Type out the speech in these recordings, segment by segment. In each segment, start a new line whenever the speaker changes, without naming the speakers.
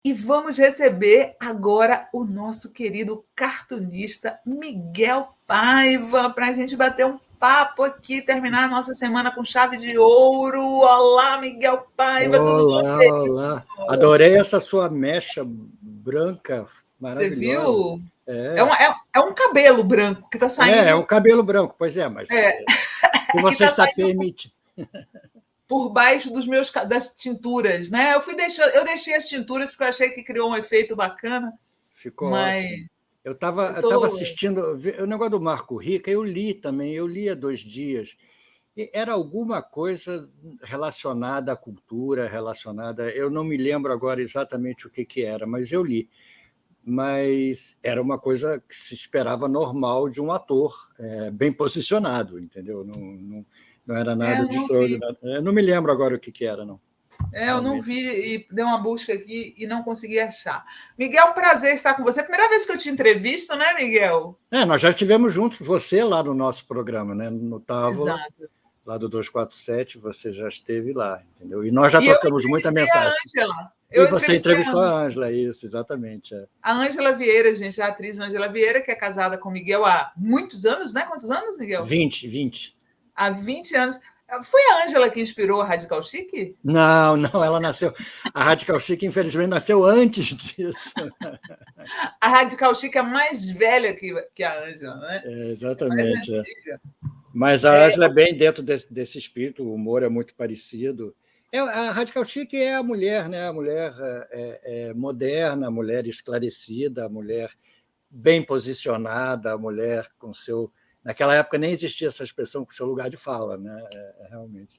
E vamos receber agora o nosso querido cartunista Miguel Paiva para a gente bater um papo aqui, terminar a nossa semana com chave de ouro. Olá, Miguel Paiva, tudo bom,
Olá, olá.
querido?
Adorei essa sua mecha branca,
Você
maravilhosa.
viu? É,
É,
é um cabelo branco que está
é
saindo,
um cabelo branco, pois é, mas
é,
se
que
você
está
está
saindo
permitindo.
por baixo das tinturas, né? Eu deixei as tinturas porque eu achei que criou um efeito bacana,
Ficou
mas
ótimo. Eu
eu
estava eu tava
tô.
assistindo o negócio do Marco Rica, eu li também, eu li há 2 dias. E era alguma coisa relacionada à cultura, relacionada. Eu não me lembro agora exatamente o que, que era, mas eu li. Mas era uma coisa que se esperava normal de um ator bem posicionado, entendeu? Não era nada
Eu
de
não vi.
extraordinário. Eu não me lembro agora o que, que era, não,
Eu não
realmente.
vi e dei uma busca aqui e não consegui achar. Miguel, prazer estar com você. Primeira vez que eu te entrevisto, né, Miguel?
Nós já estivemos juntos, você lá no nosso programa, né? No Távola,
Exato.
lá do 247, você já esteve lá, entendeu? E nós já
E eu
trocamos muita
entrevistei a
mensagem.
Ângela.
E
Eu
você
entrevistei
entrevistou a Ângela, isso, exatamente.
a Ângela Vieira, gente, a atriz Ângela Vieira, que é casada com o Miguel há muitos anos, né? Quantos anos, Miguel?
20.
Há 20 anos. Foi a Ângela que inspirou a Radical Chic?
Não, não, ela nasceu. A Radical Chic, infelizmente, nasceu antes disso.
A Radical Chic é mais velha que a Ângela, né? É mais
Exatamente.
antiga.
Mas a Ângela é bem dentro desse espírito, o humor é muito parecido. A Radical Chic é a mulher, né? A mulher moderna, a mulher esclarecida, a mulher bem posicionada, a mulher com seu. Naquela época nem existia essa expressão com seu lugar de fala, né? Realmente.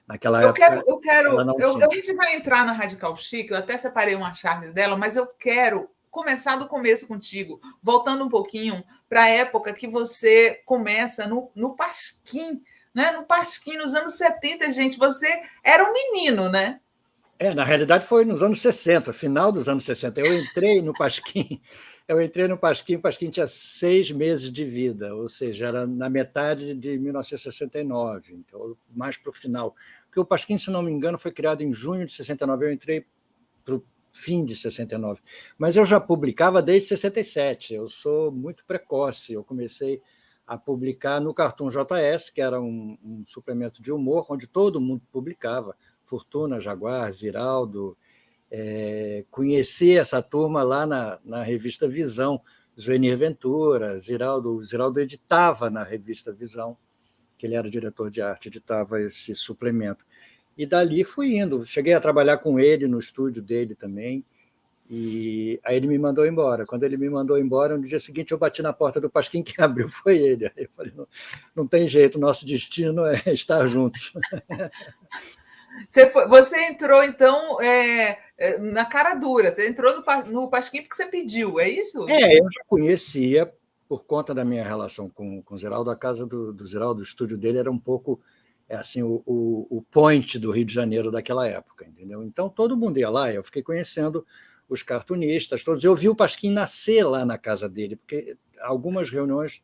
Naquela época ela não tinha.
A gente vai entrar na Radical Chic, eu até separei uma charge dela, mas eu quero começar do começo contigo, voltando um pouquinho para a época que você começa no Pasquim, né? No Pasquim, nos anos 70, gente, você era um menino, né?
Na realidade foi nos anos 60, final dos anos 60. Eu entrei no Pasquim, o Pasquim tinha 6 meses de vida, ou seja, era na metade de 1969, então mais para o final. Porque o Pasquim, se não me engano, foi criado em junho de 69, eu entrei para o fim de 69. Mas eu já publicava desde 67, eu sou muito precoce, eu comecei a publicar no Cartoon JS, que era um suplemento de humor, onde todo mundo publicava, Fortuna, Jaguar, Ziraldo, conheci essa turma lá na revista Visão, Zuenir Ventura, Ziraldo editava na revista Visão, que ele era diretor de arte, editava esse suplemento. E dali fui indo, cheguei a trabalhar com ele no estúdio dele também, e aí ele me mandou embora. Quando ele me mandou embora, no dia seguinte eu bati na porta do Pasquim, quem abriu foi ele. Aí eu falei, não tem jeito, nosso destino é estar juntos.
Você entrou, então, na cara dura, você entrou no Pasquim porque você pediu, é isso?
Eu já conhecia, por conta da minha relação com o Ziraldo, a casa do Ziraldo, o estúdio dele era um pouco assim, o point do Rio de Janeiro daquela época, entendeu? Então todo mundo ia lá, eu fiquei conhecendo os cartunistas todos. Eu vi o Pasquim nascer lá na casa dele, porque algumas reuniões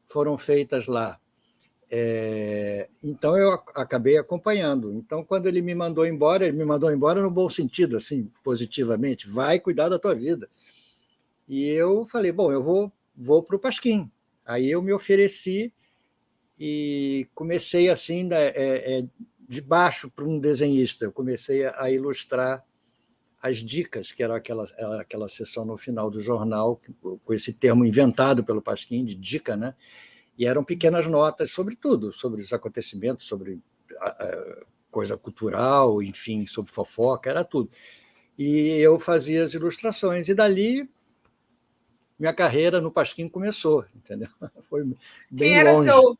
foram feitas lá. Então eu acabei acompanhando. Então, quando ele me mandou embora, ele me mandou embora no bom sentido, assim, positivamente, vai cuidar da tua vida. E eu falei, bom, eu vou para o Pasquim. Aí eu me ofereci e comecei assim, de baixo para um desenhista. Eu comecei a ilustrar as dicas, que era aquela sessão no final do jornal, com esse termo inventado pelo Pasquim, de dica, né? E eram pequenas notas sobre tudo, sobre os acontecimentos, sobre coisa cultural, enfim, sobre fofoca, era tudo. E eu fazia as ilustrações. E dali minha carreira no Pasquim começou, entendeu? Foi bem
Quem era
longe.
seu,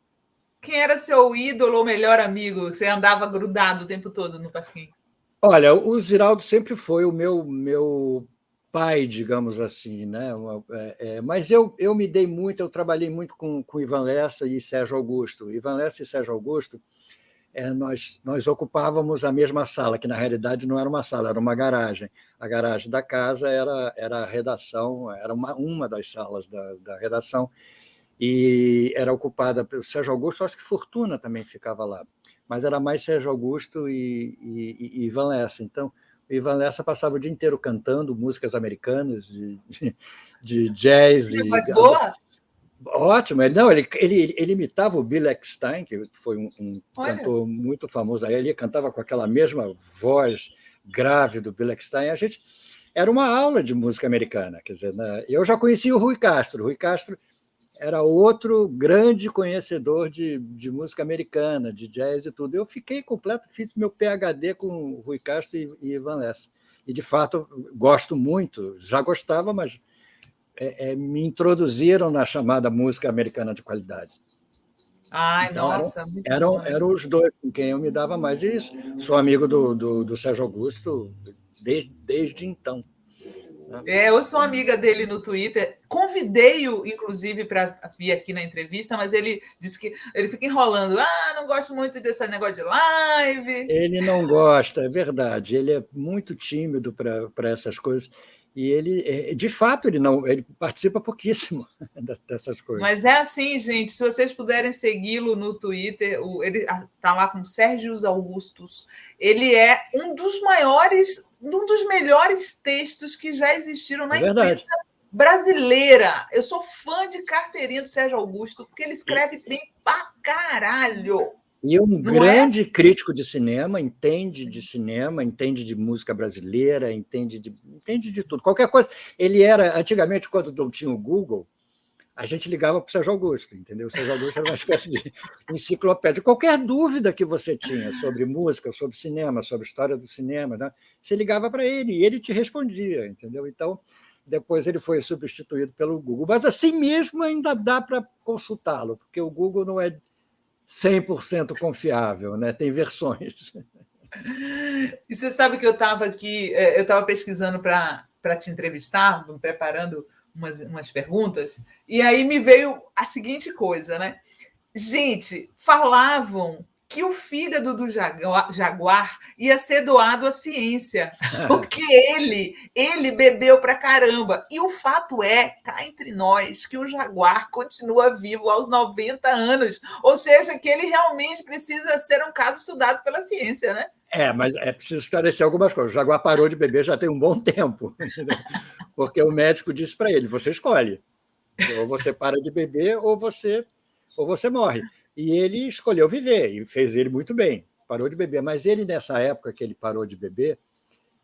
quem era seu ídolo ou melhor amigo? Você andava grudado o tempo todo no Pasquim?
Olha, o Ziraldo sempre foi o meu pai, digamos assim, né? Mas eu me dei muito, eu trabalhei muito com Ivan Lessa e Sérgio Augusto. Ivan Lessa e Sérgio Augusto, nós ocupávamos a mesma sala, que na realidade não era uma sala, era uma garagem. A garagem da casa era a redação, era uma das salas da redação, e era ocupada pelo Sérgio Augusto, acho que Fortuna também ficava lá, mas era mais Sérgio Augusto e Ivan Lessa. Então, O Ivan Lessa passava o dia inteiro cantando músicas americanas, de jazz.
Ele faz boa?
Ótimo. Ele imitava o Bill Eckstine, que foi um cantor muito famoso. Aí ele cantava com aquela mesma voz grave do Bill Eckstine. Era uma aula de música americana. Quer dizer, né? Eu já conhecia o Rui Castro. O Rui Castro era outro grande conhecedor de música americana, de jazz e tudo. Eu fiquei completo, fiz meu PhD com o Rui Castro e Ivan Lessa. E, de fato, gosto muito, já gostava, mas me introduziram na chamada música americana de qualidade.
Ai, então, nossa, muito bom, né?
Eram os dois com quem eu me dava mais isso. Sou amigo do Sérgio Augusto desde então.
Eu sou amiga dele no Twitter. Convidei-o, inclusive, para vir aqui na entrevista, mas ele disse que ele fica enrolando. Não gosto muito desse negócio de live.
Ele não gosta, é verdade. Ele é muito tímido para essas coisas. E ele, de fato, ele participa pouquíssimo dessas coisas.
Mas é assim, gente. Se vocês puderem segui-lo no Twitter, ele está lá com Sérgio Augustus. Ele é um dos melhores textos que já existiram na imprensa brasileira. Eu sou fã de carteirinha do Sérgio Augusto, porque ele escreve bem pra caralho.
E um grande crítico de cinema, entende de música brasileira, entende de tudo. Qualquer coisa. Ele era, antigamente, quando não tinha o Google, a gente ligava para o Sérgio Augusto, entendeu? O Sérgio Augusto era uma espécie de enciclopédia. Qualquer dúvida que você tinha sobre música, sobre cinema, sobre história do cinema, né? Você ligava para ele e ele te respondia, entendeu? Então, depois ele foi substituído pelo Google. Mas assim mesmo ainda dá para consultá-lo, porque o Google não é 100% confiável, né? Tem versões.
E você sabe que eu estava aqui, eu estava pesquisando para te entrevistar, preparando umas perguntas, e aí me veio a seguinte coisa, né? Gente, falavam que o fígado do Jaguar ia ser doado à ciência, porque ele bebeu pra caramba. E o fato é, cá entre nós, que o Jaguar continua vivo aos 90 anos, ou seja, que ele realmente precisa ser um caso estudado pela ciência, né?
Mas é preciso esclarecer algumas coisas. O Jaguar parou de beber já tem um bom tempo, porque o médico disse para ele, você escolhe, ou você para de beber ou você morre. E ele escolheu viver, e fez ele muito bem, parou de beber. Mas ele, nessa época que ele parou de beber,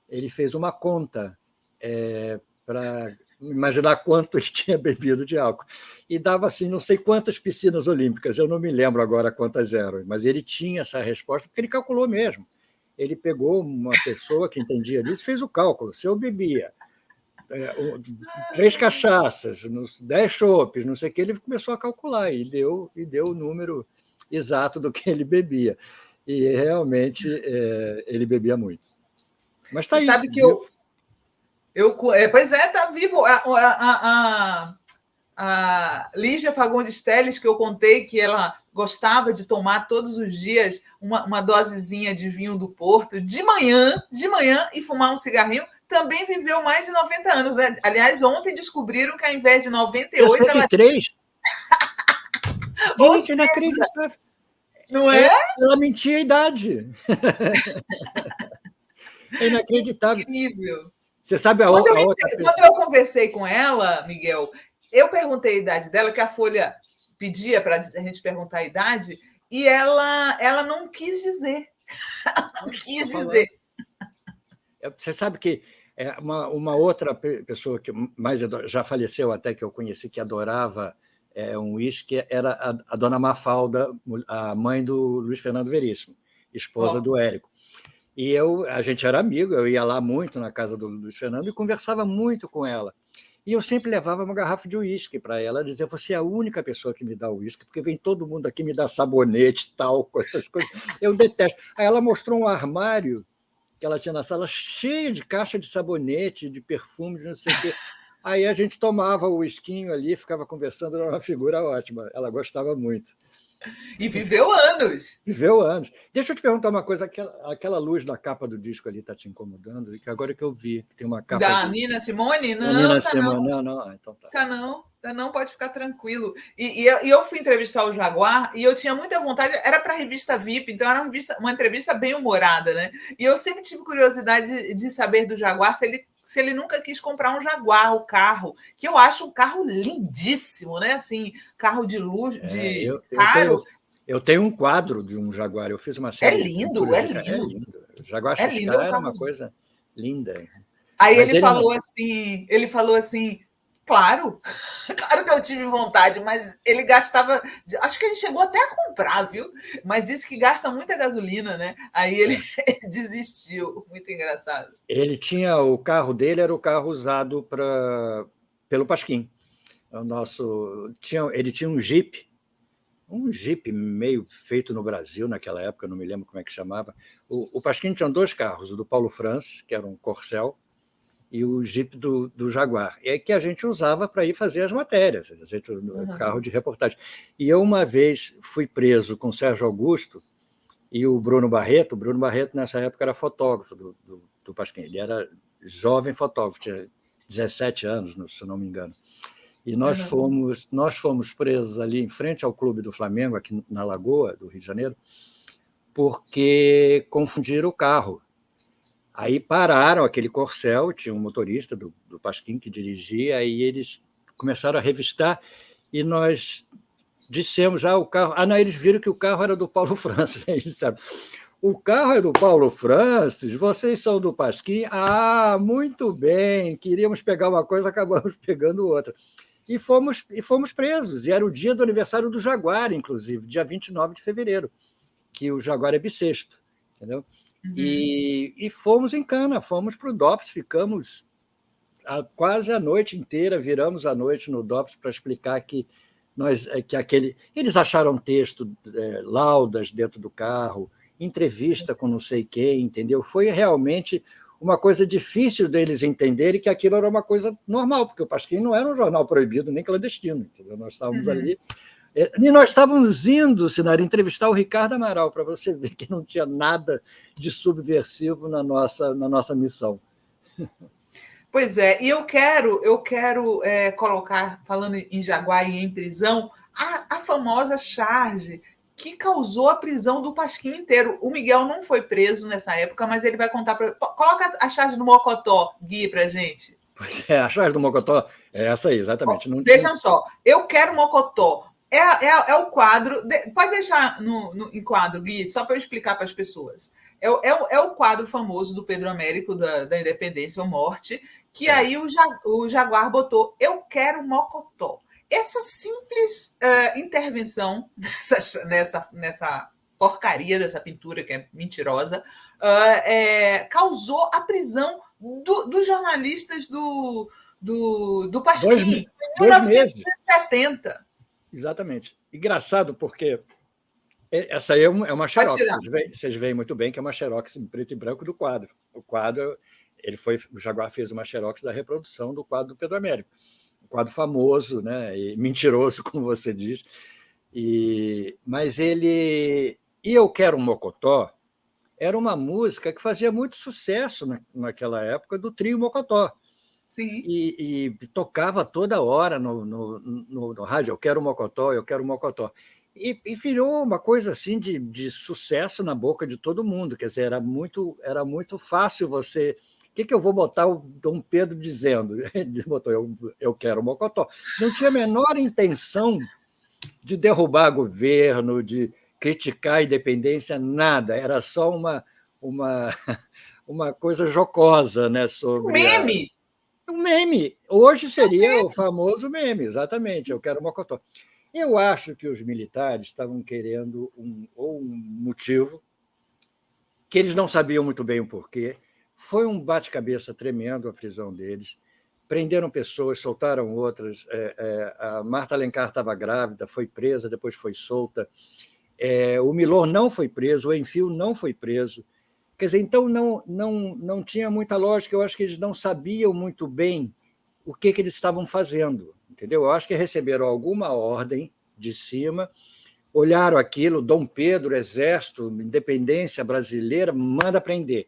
ele fez uma conta para imaginar quanto ele tinha bebido de álcool. E dava assim, não sei quantas piscinas olímpicas, eu não me lembro agora quantas eram, mas ele tinha essa resposta, porque ele calculou mesmo. Ele pegou uma pessoa que entendia disso e fez o cálculo. Se eu bebia 3 cachaças, 10 chopes, não sei o que, ele começou a calcular e deu o número exato do que ele bebia. E realmente ele bebia muito. Mas está aí.
Sabe que pois é, está vivo. A Lígia Fagundes Telles, que eu contei que ela gostava de tomar todos os dias uma dosezinha de vinho do Porto de manhã e fumar um cigarrinho, também viveu mais de 90 anos, né? Aliás, ontem descobriram que ao invés de 98...
63?
Ou seja, não é?
Ela mentia a idade. É inacreditável.
Incrível.
Você sabe a outra...
Quando eu conversei com ela, Miguel, eu perguntei a idade dela, que a Folha pedia para a gente perguntar a idade, e ela não quis dizer. Não quis dizer.
Você sabe que uma outra pessoa que já faleceu até, que eu conheci, que adorava um uísque, era a dona Mafalda, a mãe do Luiz Fernando Veríssimo, esposa do Érico. E a gente era amigo, eu ia lá muito na casa do Luiz Fernando e conversava muito com ela. E eu sempre levava uma garrafa de uísque para ela, dizia, você é a única pessoa que me dá uísque, porque vem todo mundo aqui me dá sabonete, talco, essas coisas. Eu detesto. Aí ela mostrou um armário que ela tinha na sala cheio de caixa de sabonete, de perfume, de não sei o quê. Aí a gente tomava o uísquinho ali, ficava conversando, era uma figura ótima. Ela gostava muito.
E viveu anos.
Viveu anos. Deixa eu te perguntar uma coisa, aquela luz da capa do disco ali está te incomodando? Que agora que eu vi, que tem uma capa...
Da Nina Simone? Não,
Nina
tá
Simone.
não.
Não, então tá.
Tá não. Não, pode ficar tranquilo. E eu fui entrevistar o Jaguar e eu tinha muita vontade, era para a revista VIP, então era uma entrevista bem humorada, né? E eu sempre tive curiosidade de saber do Jaguar se ele nunca quis comprar um Jaguar, o carro, que eu acho um carro lindíssimo, né? Assim, carro de luxo, de caro.
Eu tenho um quadro de um Jaguar, eu fiz uma série de pinturas
é
de carro. É
lindo.
lindo. O Jaguar
É
XK
lindo,
era uma coisa linda.
Aí ele falou assim, claro, claro que eu tive vontade, mas ele gastava, acho que ele chegou até a comprar, viu? Mas disse que gasta muita gasolina, né? Aí ele desistiu, muito engraçado.
Ele tinha, o carro dele era o carro usado pelo Pasquim. Ele tinha um Jeep meio feito no Brasil naquela época, não me lembro como é que chamava. O Pasquim tinha 2 carros, o do Paulo Francis, que era um Corcel, e o Jeep do Jaguar, e é que a gente usava para ir fazer as matérias, carro de reportagem. E eu, uma vez, fui preso com o Sérgio Augusto e o Bruno Barreto. Nessa época, era fotógrafo do Pasquim. Ele era jovem fotógrafo, tinha 17 anos, se não me engano. E nós fomos presos ali em frente ao Clube do Flamengo, aqui na Lagoa do Rio de Janeiro, porque confundiram o carro. Aí pararam aquele Corcel, tinha um motorista do Pasquim que dirigia, aí eles começaram a revistar e nós dissemos, o carro... não, eles viram que o carro era do Paulo Francis. Eles disseram, o carro é do Paulo Francis, vocês são do Pasquim? Muito bem, queríamos pegar uma coisa, acabamos pegando outra. E fomos presos, e era o dia do aniversário do Jaguar, inclusive, dia 29 de fevereiro, que o Jaguar é bissexto, entendeu? E fomos em cana, fomos para o DOPS, ficamos quase a noite inteira, viramos a noite no DOPS para explicar que eles acharam texto, laudas dentro do carro, entrevista com não sei quem, entendeu? Foi realmente uma coisa difícil deles entenderem que aquilo era uma coisa normal, porque o Pasquim não era um jornal proibido nem clandestino, entendeu? Nós estávamos ali. E nós estávamos indo, Sinara, entrevistar o Ricardo Amaral, para você ver que não tinha nada de subversivo na nossa missão.
Pois é, e eu quero colocar, falando em Jaguar e em prisão, a famosa charge que causou a prisão do Pasquim inteiro. O Miguel não foi preso nessa época, mas ele vai contar para... Coloca a charge do Mocotó, Gui, para gente.
Pois a charge do Mocotó é essa aí, exatamente.
Vejam só, eu quero Mocotó. É o quadro... Pode deixar em quadro, Gui, só para eu explicar para as pessoas. É o quadro famoso do Pedro Américo, da Independência ou Morte, que aí o Jaguar botou, eu quero Mocotó. Essa simples intervenção nessa porcaria dessa pintura, que é mentirosa, causou a prisão dos jornalistas do Pasquim, em 1970.
Exatamente. Engraçado, porque essa aí é uma xerox. Vocês veem muito bem que é uma xerox em preto e branco do quadro. O quadro, o Jaguar fez uma xerox da reprodução do quadro do Pedro Américo. Um quadro famoso, né, e mentiroso, como você diz. Mas ele... E Eu Quero um Mocotó era uma música que fazia muito sucesso naquela época do trio Mocotó.
Sim.
E tocava toda hora no rádio, eu quero Mocotó. E virou uma coisa assim de sucesso na boca de todo mundo. Quer dizer, era muito fácil você... O que eu vou botar o Dom Pedro dizendo? Ele botou, eu quero Mocotó. Não tinha a menor intenção de derrubar governo, de criticar a independência, nada. Era só uma coisa jocosa, né, sobre...
meme!
Um meme. Hoje seria o famoso meme, exatamente, eu quero Mocotó. Eu acho que os militares estavam querendo um motivo que eles não sabiam muito bem o porquê. Foi um bate-cabeça tremendo a prisão deles. Prenderam pessoas, soltaram outras. A Marta Alencar estava grávida, foi presa, depois foi solta. O Milor não foi preso, o Enfio não foi preso. Quer dizer, então não tinha muita lógica. Eu acho que eles não sabiam muito bem o que eles estavam fazendo, entendeu? Eu acho que receberam alguma ordem de cima, olharam aquilo, Dom Pedro, Exército, independência brasileira, manda prender.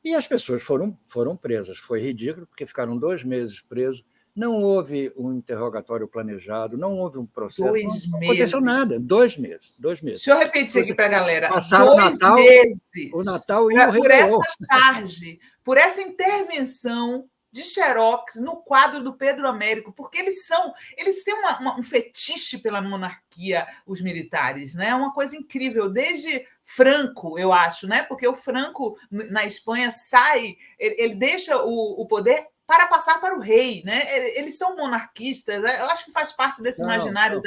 E as pessoas foram presas. Foi ridículo, porque ficaram 2 meses presos, não houve um interrogatório planejado, não houve um processo, não
2
aconteceu
meses.
nada. 2 meses, 2 meses.
Deixa eu repetir aqui para a galera.
Passaram
2 meses
o Natal e o
por essa
Réveillon.
charge, por essa intervenção de Xerox no quadro do Pedro Américo, porque eles têm um fetiche pela monarquia, os militares, né? É uma coisa incrível, desde Franco, eu acho, né? Porque o Franco, na Espanha, ele deixa o poder para passar para o rei, né? Eles são monarquistas, eu acho que faz parte desse imaginário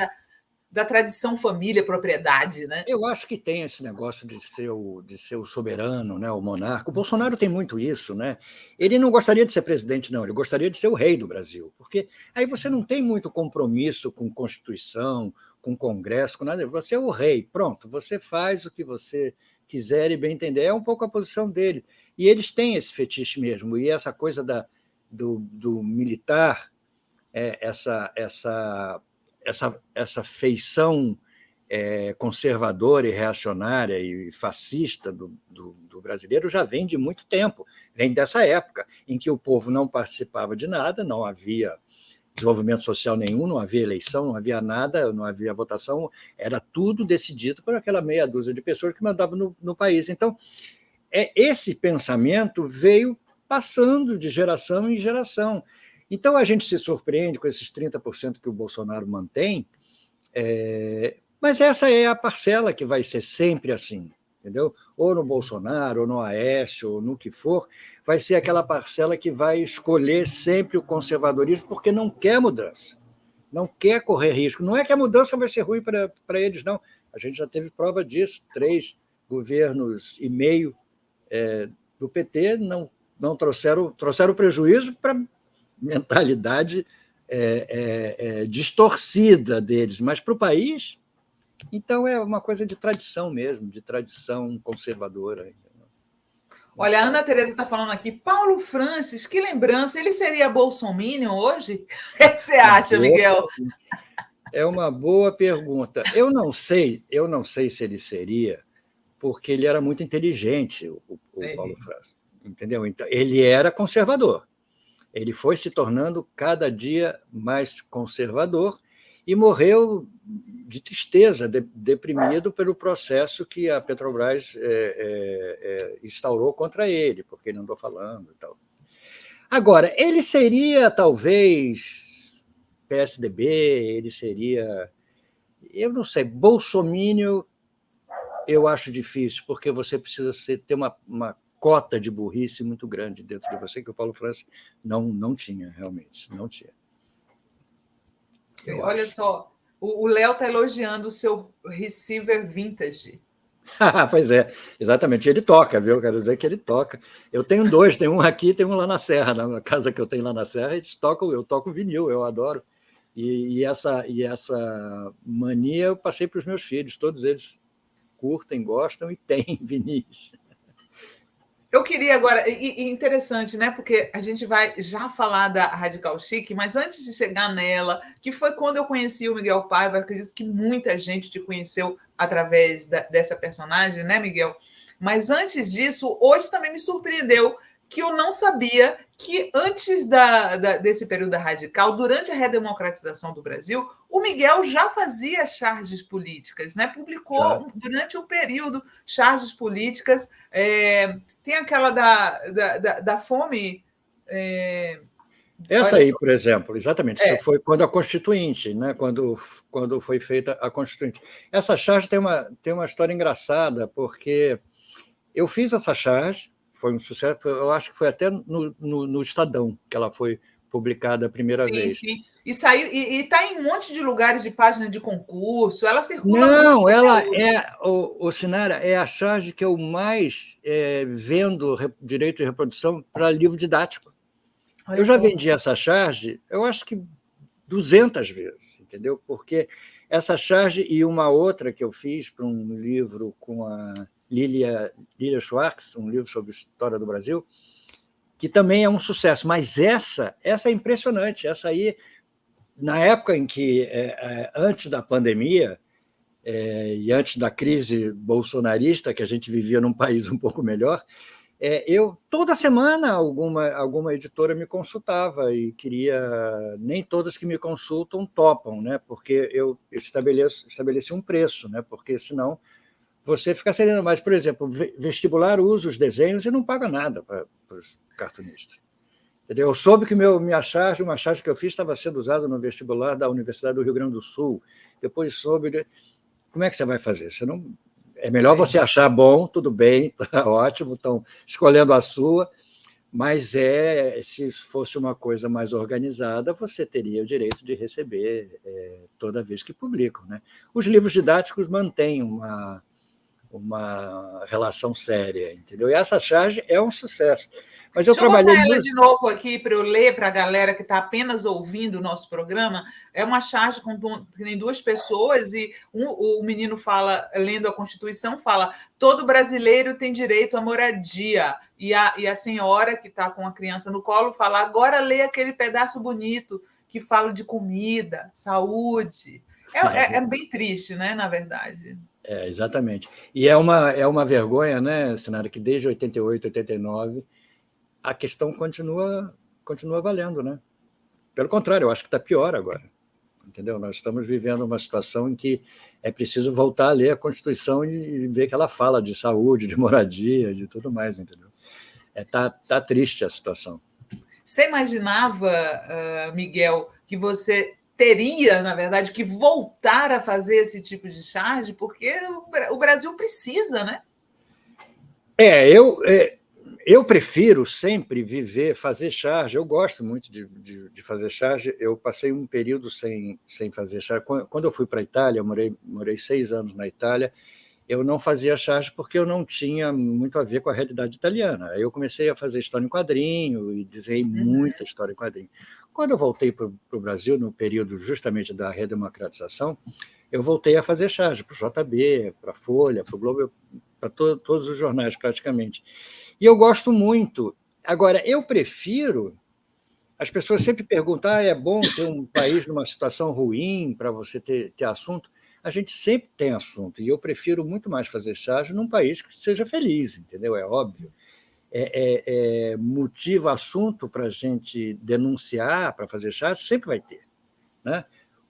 da tradição família, propriedade, né?
Eu acho que tem esse negócio de ser o soberano, né, o monarca. O Bolsonaro tem muito isso, né? Ele não gostaria de ser presidente, não, ele gostaria de ser o rei do Brasil, porque aí você não tem muito compromisso com Constituição, com Congresso, com nada. Você é o rei, pronto, você faz o que você quiser e bem entender. É um pouco a posição dele. E eles têm esse fetiche mesmo, e essa coisa do militar, essa feição conservadora e reacionária e fascista do brasileiro já vem de muito tempo, vem dessa época em que o povo não participava de nada, não havia desenvolvimento social nenhum, não havia eleição, não havia nada, não havia votação, era tudo decidido por aquela meia dúzia de pessoas que mandavam no país. Então, esse pensamento veio passando de geração em geração. Então, a gente se surpreende com esses 30% que o Bolsonaro mantém, mas essa é a parcela que vai ser sempre assim, entendeu? Ou no Bolsonaro, ou no Aécio, ou no que for, vai ser aquela parcela que vai escolher sempre o conservadorismo porque não quer mudança, não quer correr risco. Não é que a mudança vai ser ruim para eles, não. A gente já teve prova disso, 3 governos e meio do PT não trouxeram prejuízo para a mentalidade distorcida deles, mas para o país, então é uma coisa de tradição mesmo, de tradição conservadora.
Olha, a Ana Tereza está falando aqui, Paulo Francis, que lembrança, ele seria bolsominion hoje? O que você acha, Miguel?
É uma boa pergunta. Eu não sei se ele seria, porque ele era muito inteligente, o Paulo Francis, entendeu? Então, ele era conservador. Ele foi se tornando cada dia mais conservador e morreu de tristeza, deprimido pelo processo que a Petrobras instaurou contra ele, porque ele andou falando e tal. Agora, ele seria, talvez, PSDB, ele seria... Eu não sei, bolsominion eu acho difícil, porque você precisa ter uma cota de burrice muito grande dentro de você, que o Paulo Francis não tinha, realmente, não tinha.
Olha só, o Léo está elogiando o seu receiver vintage.
Pois é, exatamente. Ele toca, viu? Quero dizer que ele toca. Eu tenho 2, tem um aqui e tem um lá na Serra, na casa que eu tenho lá na Serra, eles tocam, eu toco vinil, eu adoro. E essa mania eu passei para os meus filhos, todos eles curtem, gostam e têm vinis.
Eu queria agora, e interessante, né? Porque a gente vai já falar da Radical Chic, mas antes de chegar nela, que foi quando eu conheci o Miguel Paiva, acredito que muita gente te conheceu através dessa personagem, né, Miguel? Mas antes disso, hoje também me surpreendeu que eu não sabia que antes desse período da Radical, durante a redemocratização do Brasil, o Miguel já fazia charges políticas, né? Publicou durante um período charges políticas. Tem aquela da fome.
Essa aí, por exemplo, exatamente, isso foi quando a Constituinte, né? quando foi feita a Constituinte. Essa charge tem uma história engraçada, porque eu fiz essa charge, foi um sucesso, eu acho que foi até no Estadão que ela foi publicada a primeira vez.
Sim. E saiu, e está em um monte de lugares de página de concurso, ela circula.
Não, ela o Sinara, é a charge que eu mais vendo direito de reprodução para livro didático. Olha, eu já vendi essa charge, eu acho que 200 vezes, entendeu? Porque essa charge e uma outra que eu fiz para um livro com a Lilia Schwartz, um livro sobre a história do Brasil, que também é um sucesso, mas essa é impressionante. Essa aí, na época em que, antes da pandemia e antes da crise bolsonarista, que a gente vivia num país um pouco melhor, Toda semana alguma editora me consultava e queria, nem todas que me consultam topam, né? Porque eu estabeleci um preço, né? Porque senão você fica cedendo mais. Por exemplo, vestibular usa os desenhos e não paga nada para os cartunistas. Entendeu? Eu soube que uma charge que eu fiz estava sendo usada no vestibular da Universidade do Rio Grande do Sul. Depois soube. Como é que você vai fazer? Você não... É melhor você achar bom, tudo bem, tá ótimo, estão escolhendo a sua, mas se fosse uma coisa mais organizada, você teria o direito de receber toda vez que publicam, né? Os livros didáticos mantêm uma relação séria, entendeu? E essa charge é um sucesso. Mas eu
Deixa eu botar
trabalhei
ela
muito...
de novo aqui para eu ler para a galera que está apenas ouvindo o nosso programa. É uma charge que tem duas pessoas e o menino fala, lendo a Constituição, fala: todo brasileiro tem direito à moradia. E a senhora que está com a criança no colo fala: agora lê aquele pedaço bonito que fala de comida, saúde. É bem triste, né, na verdade.
Exatamente. E é uma vergonha, né, Sinara, que desde 88, 89, a questão continua valendo, né? Pelo contrário, eu acho que está pior agora, entendeu? Nós estamos vivendo uma situação em que é preciso voltar a ler a Constituição e ver que ela fala de saúde, de moradia, de tudo mais, entendeu? Tá triste a situação.
Você imaginava, Miguel, que você teria, na verdade, que voltar a fazer esse tipo de charge? Porque o Brasil precisa, né?
Eu prefiro sempre fazer charge. Eu gosto muito de fazer charge. Eu passei um período sem fazer charge. Quando eu fui para a Itália, eu morei 6 anos na Itália, eu não fazia charge porque eu não tinha muito a ver com a realidade italiana. Aí eu comecei a fazer história em quadrinho e desenhei muita história em quadrinho. Quando eu voltei para o Brasil, no período justamente da redemocratização, eu voltei a fazer charge para o JB, para a Folha, para o Globo, para todos os jornais praticamente. E eu gosto muito. Agora, eu prefiro... As pessoas sempre perguntam: é bom ter um país numa situação ruim para você ter assunto? A gente sempre tem assunto, e eu prefiro muito mais fazer charge num país que seja feliz, entendeu? É óbvio. Motivo, assunto para a gente denunciar, para fazer charge, sempre vai ter, né?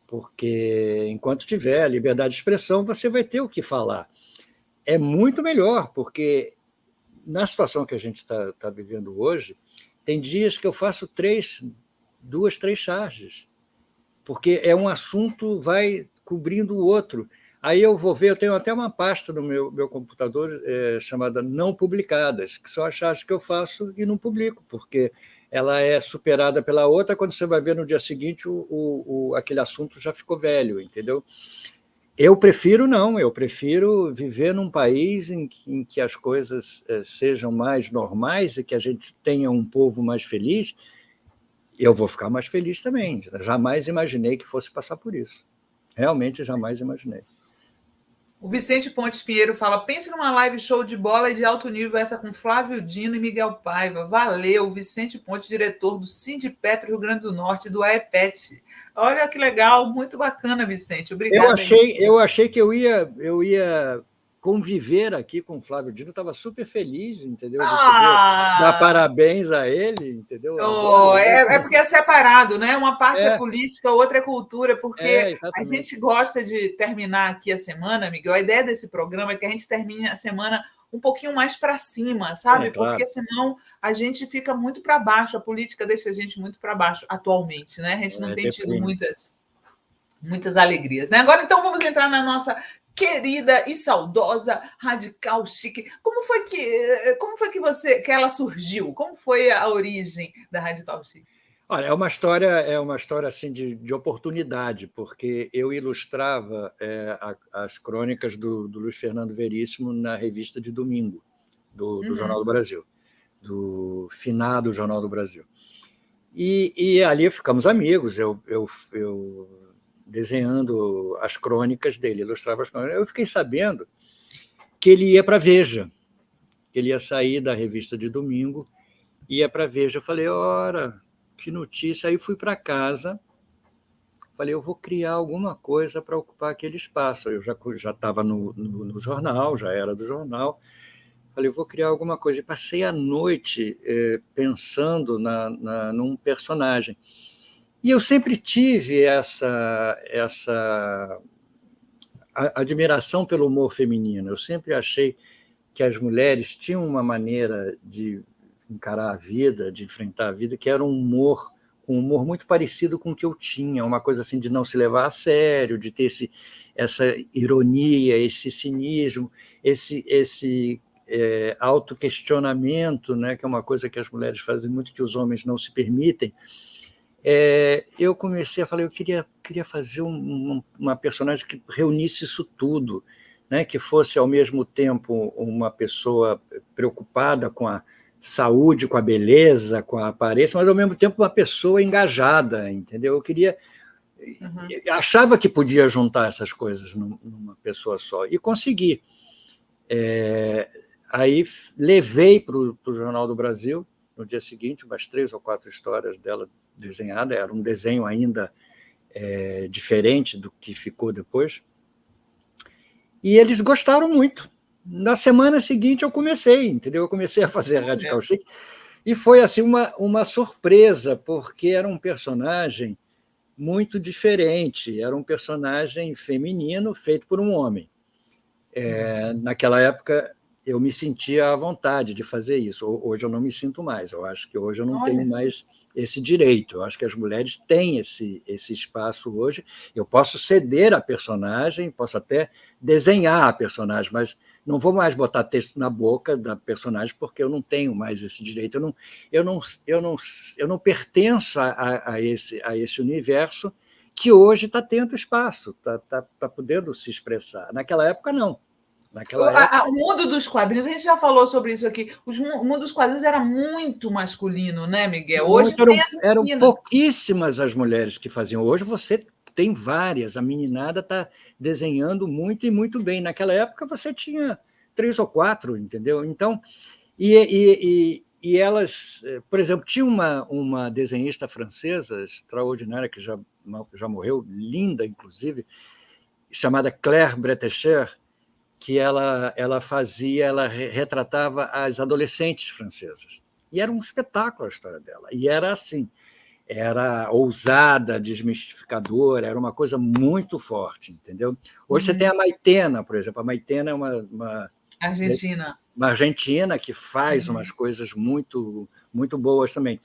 Porque enquanto tiver liberdade de expressão, você vai ter o que falar. É muito melhor, porque na situação que a gente está vivendo hoje, tem dias que eu faço 2, 3 charges, porque um assunto vai cobrindo o outro. Aí eu vou ver, eu tenho até uma pasta no meu computador chamada Não Publicadas, que são as charges que eu faço e não publico, porque ela é superada pela outra. Quando você vai ver no dia seguinte, aquele assunto já ficou velho, entendeu? Eu prefiro viver num país em que as coisas sejam mais normais e que a gente tenha um povo mais feliz. Eu vou ficar mais feliz também. Jamais imaginei que fosse passar por isso. Realmente jamais imaginei.
O Vicente Pontes Pinheiro fala: pense numa live show de bola e de alto nível, essa com Flávio Dino e Miguel Paiva. Valeu, Vicente Pontes, diretor do Sindipetro Rio Grande do Norte, do AEPET. Olha que legal, muito bacana, Vicente. Obrigada.
Eu achei que eu ia conviver aqui com o Flávio Dino, estava super feliz, entendeu? De poder dar parabéns a ele, entendeu?
É porque é separado, né? Uma parte é política, outra é cultura, porque a gente gosta de terminar aqui a semana, Miguel. A ideia desse programa é que a gente termine a semana um pouquinho mais para cima, sabe? Porque senão a gente fica muito para baixo, a política deixa a gente muito para baixo atualmente, né? A gente não tem tido muitas alegrias, né? Agora, então, vamos entrar na nossa querida e saudosa Radical Chic. Como foi que ela surgiu? Como foi a origem da Radical Chic?
Olha, é uma história assim de oportunidade, porque eu ilustrava as crônicas do Luiz Fernando Veríssimo na revista de domingo do Jornal do Brasil, do finado Jornal do Brasil. E ali ficamos amigos. Eu desenhando as crônicas dele, ilustrava as crônicas. Eu fiquei sabendo que ele ia para a Veja, que ele ia sair da revista de domingo, ia para a Veja. Eu falei: ora, que notícia. Aí fui para casa, falei: eu vou criar alguma coisa para ocupar aquele espaço. Eu já estava no jornal, já era do jornal. Falei, vou criar alguma coisa. E passei a noite pensando num personagem. E eu sempre tive essa admiração pelo humor feminino. Eu sempre achei que as mulheres tinham uma maneira de encarar a vida, de enfrentar a vida, que era um humor muito parecido com o que eu tinha, uma coisa assim de não se levar a sério, de ter essa ironia, esse cinismo, esse autoquestionamento, né, que é uma coisa que as mulheres fazem muito, que os homens não se permitem. Eu comecei a falar, eu queria fazer uma personagem que reunisse isso tudo, né? Que fosse, ao mesmo tempo, uma pessoa preocupada com a saúde, com a beleza, com a aparência, mas, ao mesmo tempo, uma pessoa engajada, entendeu? Eu queria... achava que podia juntar essas coisas numa pessoa só, e consegui. Aí levei para o Jornal do Brasil, no dia seguinte, umas 3 ou 4 histórias dela desenhada, era um desenho ainda diferente do que ficou depois, e eles gostaram muito. Na semana seguinte eu comecei, entendeu? Eu comecei a fazer Radical Chic, e foi assim uma surpresa, porque era um personagem muito diferente, era um personagem feminino feito por um homem. Naquela época, eu me sentia à vontade de fazer isso. Hoje eu não me sinto mais. Eu acho que hoje eu não tenho mais esse direito. Eu acho que as mulheres têm esse espaço hoje. Eu posso ceder a personagem, posso até desenhar a personagem, mas não vou mais botar texto na boca da personagem, porque eu não tenho mais esse direito. Eu não pertenço a esse universo que hoje está tendo espaço, está podendo se expressar. Naquela época, não.
O mundo dos quadrinhos, a gente já falou sobre isso aqui, o mundo dos quadrinhos era muito masculino, né, Miguel? Hoje tem as
eram
meninas.
pouquíssimas as mulheres que faziam. Hoje você tem várias, a meninada está desenhando muito e muito bem. Naquela época você tinha 3 ou 4, entendeu? Então, e elas, por exemplo, tinha uma desenhista francesa extraordinária, que já morreu, linda, inclusive, chamada Claire Bretécher, que ela retratava as adolescentes francesas. E era um espetáculo a história dela. E era assim, era ousada, desmistificadora, era uma coisa muito forte, entendeu? Hoje você tem a Maitena, por exemplo. A Maitena é uma argentina que faz umas coisas muito, muito boas também.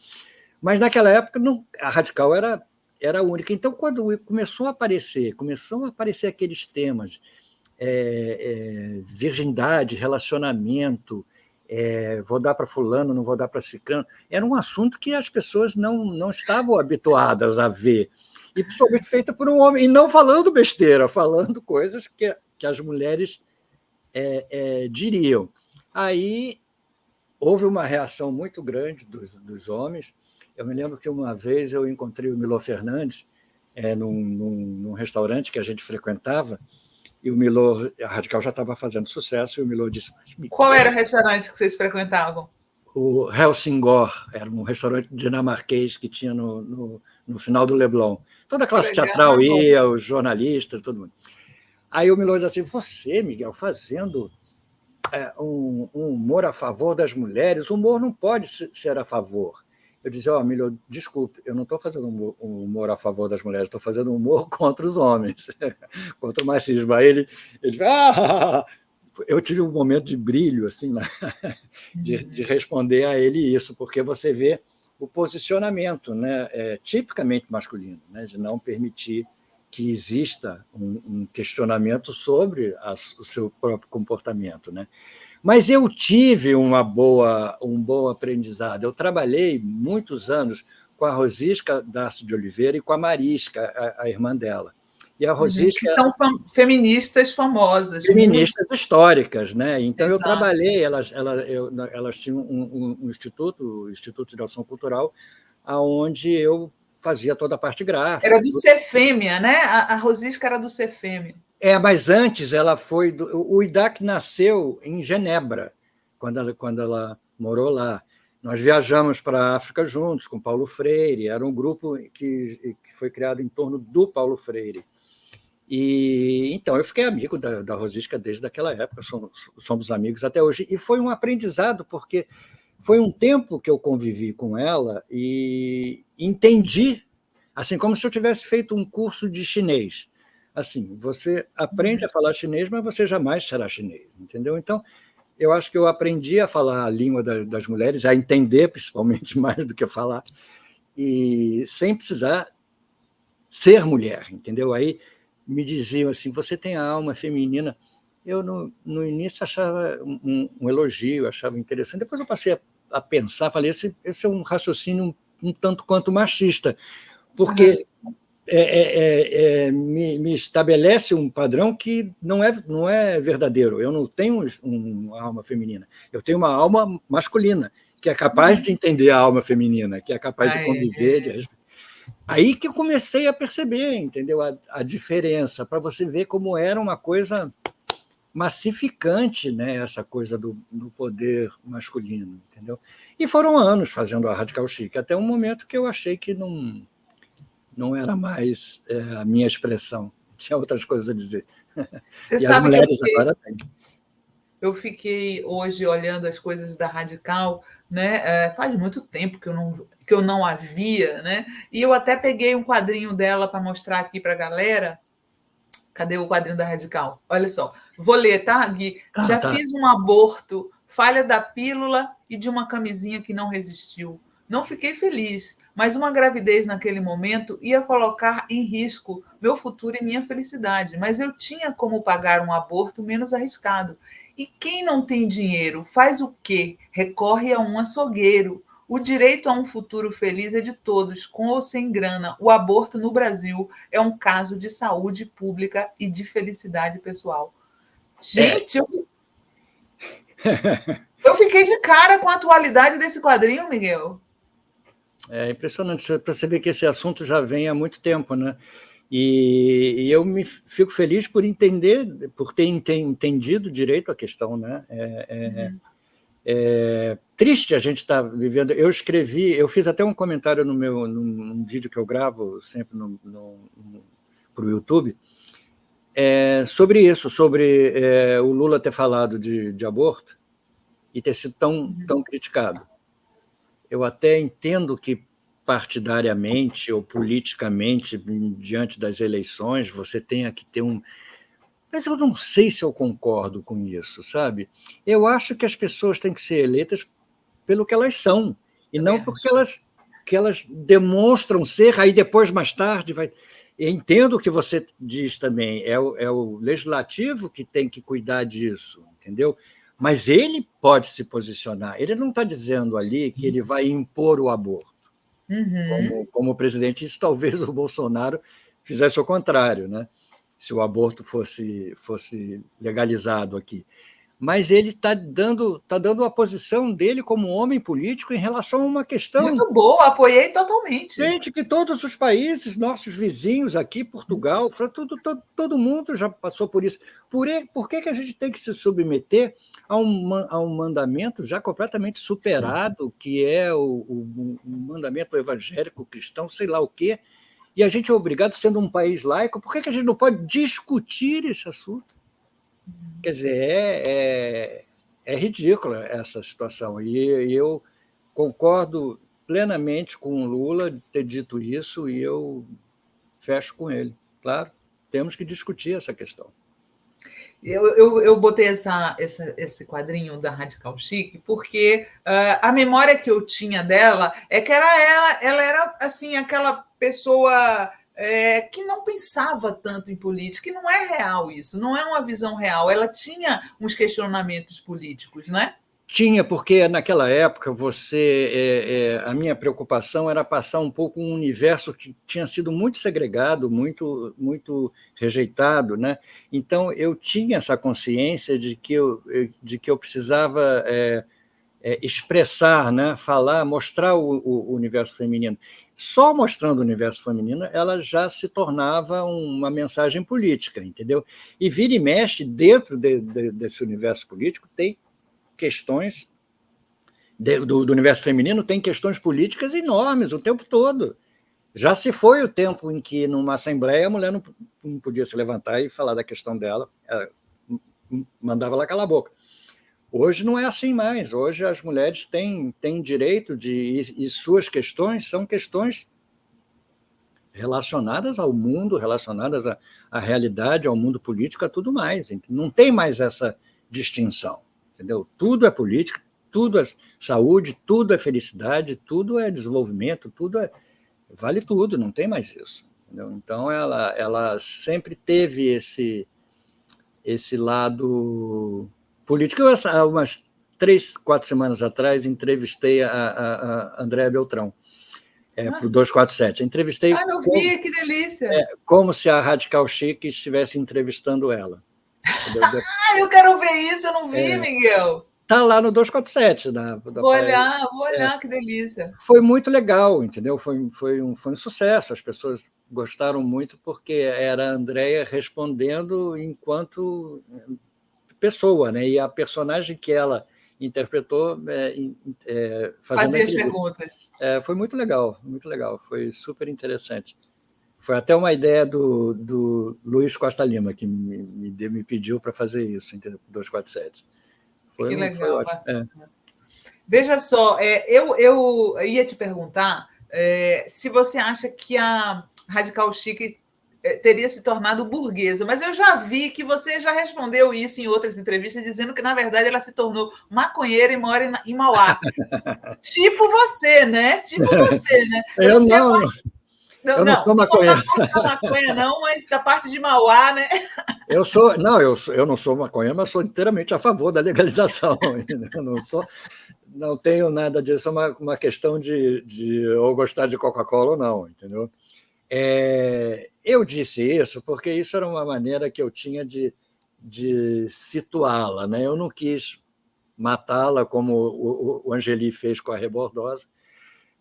Mas naquela época a Radical era única. Então, quando começam a aparecer aqueles temas, virgindade, relacionamento, vou dar para fulano, não vou dar para ciclano, era um assunto que as pessoas não estavam habituadas a ver, e principalmente feita por um homem, e não falando besteira, falando coisas que as mulheres diriam. Aí houve uma reação muito grande dos homens. Eu me lembro que uma vez eu encontrei o Milor Fernandes num restaurante que a gente frequentava, e o Milor, a Radical já estava fazendo sucesso, e o Milor disse...
Qual era o restaurante que vocês frequentavam?
O Helsingor, era um restaurante dinamarquês que tinha no final do Leblon. Toda a classe teatral ia, os jornalistas, todo mundo. Aí o Milor disse assim, você, Miguel, fazendo um humor a favor das mulheres, o humor não pode ser a favor. Eu disse, Milor, desculpe, eu não estou fazendo um humor a favor das mulheres, estou fazendo um humor contra os homens, contra o machismo. Aí ele eu tive um momento de brilho, assim, de responder a ele isso, porque você vê o posicionamento, né, tipicamente masculino, né, de não permitir que exista um questionamento sobre o seu próprio comportamento, né? Mas eu tive um bom aprendizado. Eu trabalhei muitos anos com a Rosisca Darcy de Oliveira e com a Marisca, a irmã dela. E a Rosisca...
Que são feministas famosas.
Feministas históricas, né? Então, eu trabalhei, elas tinham um instituto, o Instituto de Ação Cultural, onde eu fazia toda a parte gráfica.
Era do Cefêmia, né? A Rosisca era do Cefêmia.
Mas antes ela foi... O IDAC nasceu em Genebra, quando ela morou lá. Nós viajamos para a África juntos, com Paulo Freire, era um grupo que foi criado em torno do Paulo Freire. E então eu fiquei amigo da Rosisca desde aquela época, somos amigos até hoje. E foi um aprendizado, porque foi um tempo que eu convivi com ela e entendi, assim como se eu tivesse feito um curso de chinês. Assim, você aprende a falar chinês, mas você jamais será chinês, entendeu? Então, eu acho que eu aprendi a falar a língua das mulheres, a entender, principalmente, mais do que falar, e sem precisar ser mulher, entendeu? Aí me diziam assim, você tem a alma feminina. Eu, no início, achava um elogio, achava interessante. Depois eu passei a pensar, falei, esse é um raciocínio um tanto quanto machista, porque me estabelece um padrão que não é verdadeiro. Eu não tenho uma alma feminina, eu tenho uma alma masculina, que é capaz de entender a alma feminina, que é capaz de conviver. Aí que eu comecei a perceber, entendeu? A diferença, para você ver como era uma coisa massificante, né? Essa coisa do poder masculino, entendeu? E foram anos fazendo a Radical Chic, até um momento que eu achei que não era mais a minha expressão, tinha outras coisas a dizer.
Você
E as
sabe que
mulheres agora têm.
eu fiquei hoje olhando as coisas da Radical, né? Faz muito tempo que eu não a via, né? E eu até peguei um quadrinho dela para mostrar aqui para a galera. Cadê o quadrinho da Radical? Olha só, vou ler, tá, Gui? Já
Tá.
fiz um aborto, falha da pílula e de uma camisinha que não resistiu. Não fiquei feliz, mas uma gravidez naquele momento ia colocar em risco meu futuro e minha felicidade. Mas eu tinha como pagar um aborto menos arriscado. E quem não tem dinheiro faz o quê? Recorre a um açougueiro. O direito a um futuro feliz é de todos, com ou sem grana. O aborto no Brasil é um caso de saúde pública e de felicidade pessoal. Gente, eu fiquei de cara com a atualidade desse quadrinho, Miguel.
É impressionante para você ver que esse assunto já vem há muito tempo, né? E eu fico feliz por entender, por ter entendido direito a questão, né? É triste a gente estar vivendo. Eu fiz até um comentário num vídeo que eu gravo sempre para o YouTube, sobre isso, sobre o Lula ter falado de aborto e ter sido tão criticado. Eu até entendo que partidariamente ou politicamente, diante das eleições, você tenha que ter um... Mas eu não sei se eu concordo com isso, sabe? Eu acho que as pessoas têm que ser eleitas pelo que elas são, e não porque elas demonstram ser, aí depois, mais tarde, vai... Eu entendo o que você diz também, é o legislativo que tem que cuidar disso, entendeu? Mas ele pode se posicionar, ele não está dizendo ali que ele vai impor o aborto. Como presidente, isso talvez o Bolsonaro fizesse o contrário, né? Se o aborto fosse legalizado aqui. Mas ele está dando a posição dele como homem político em relação a uma questão...
Muito boa, apoiei totalmente.
Gente, que todos os países, nossos vizinhos aqui, Portugal, todo mundo já passou por isso. Por que a gente tem que se submeter a um mandamento já completamente superado, que é o mandamento evangélico cristão, sei lá o quê, e a gente é obrigado, sendo um país laico, por que a gente não pode discutir esse assunto? Quer dizer, é ridícula essa situação. E eu concordo plenamente com o Lula de ter dito isso, e eu fecho com ele. Claro, temos que discutir essa questão.
Eu botei esse quadrinho da Radical Chic porque a memória que eu tinha dela é que ela era assim, aquela pessoa que não pensava tanto em política, que não é real isso, não é uma visão real. Ela tinha uns questionamentos políticos, né?
Tinha, porque naquela época a minha preocupação era passar um pouco um universo que tinha sido muito segregado, muito rejeitado, né? Então eu tinha essa consciência de que eu precisava expressar, né? Falar, mostrar o universo feminino. Só mostrando o universo feminino, ela já se tornava uma mensagem política, entendeu? E vira e mexe, dentro desse universo político, tem questões do universo feminino, tem questões políticas enormes o tempo todo. Já se foi o tempo em que, numa assembleia, a mulher não podia se levantar e falar da questão dela, mandava ela calar a boca. Hoje não é assim mais. Hoje as mulheres têm direito e suas questões são questões relacionadas ao mundo, relacionadas à realidade, ao mundo político, a tudo mais. Não tem mais essa distinção, entendeu? Tudo é política, tudo é saúde, tudo é felicidade, tudo é desenvolvimento, vale tudo, não tem mais isso. Entendeu? Então, ela sempre teve esse lado político. Eu, umas 3, 4 semanas atrás, entrevistei a Andréa Beltrão, para o 247. Entrevistei
não vi, que delícia!
Como se a Radical Chic estivesse entrevistando ela.
Eu quero ver isso, eu não vi, Miguel.
Está lá no 247.
Vou olhar, que delícia.
Foi muito legal, entendeu? Foi um sucesso, as pessoas gostaram muito, porque era a Andréa respondendo enquanto pessoa, né? E a personagem que ela interpretou
fazia as perguntas.
Foi muito legal, foi super interessante. Foi até uma ideia do Luiz Costa Lima, que me pediu para fazer isso, entendeu? 247.
Que legal. Foi ótimo. Veja só, eu ia te perguntar se você acha que a Radical Chic teria se tornado burguesa, mas eu já vi que você já respondeu isso em outras entrevistas, dizendo que, na verdade, ela se tornou maconheira e mora em Mauá. Tipo você, né?
Eu não sou maconheiro.
Não da maconha, não, mas da parte de Mauá, né?
Eu não sou maconheiro, mas sou inteiramente a favor da legalização. Não tenho nada disso, é uma questão de eu gostar de Coca-Cola ou não, entendeu? Eu disse isso porque isso era uma maneira que eu tinha de situá-la, né? Eu não quis matá-la como o Angeli fez com a Rebordosa.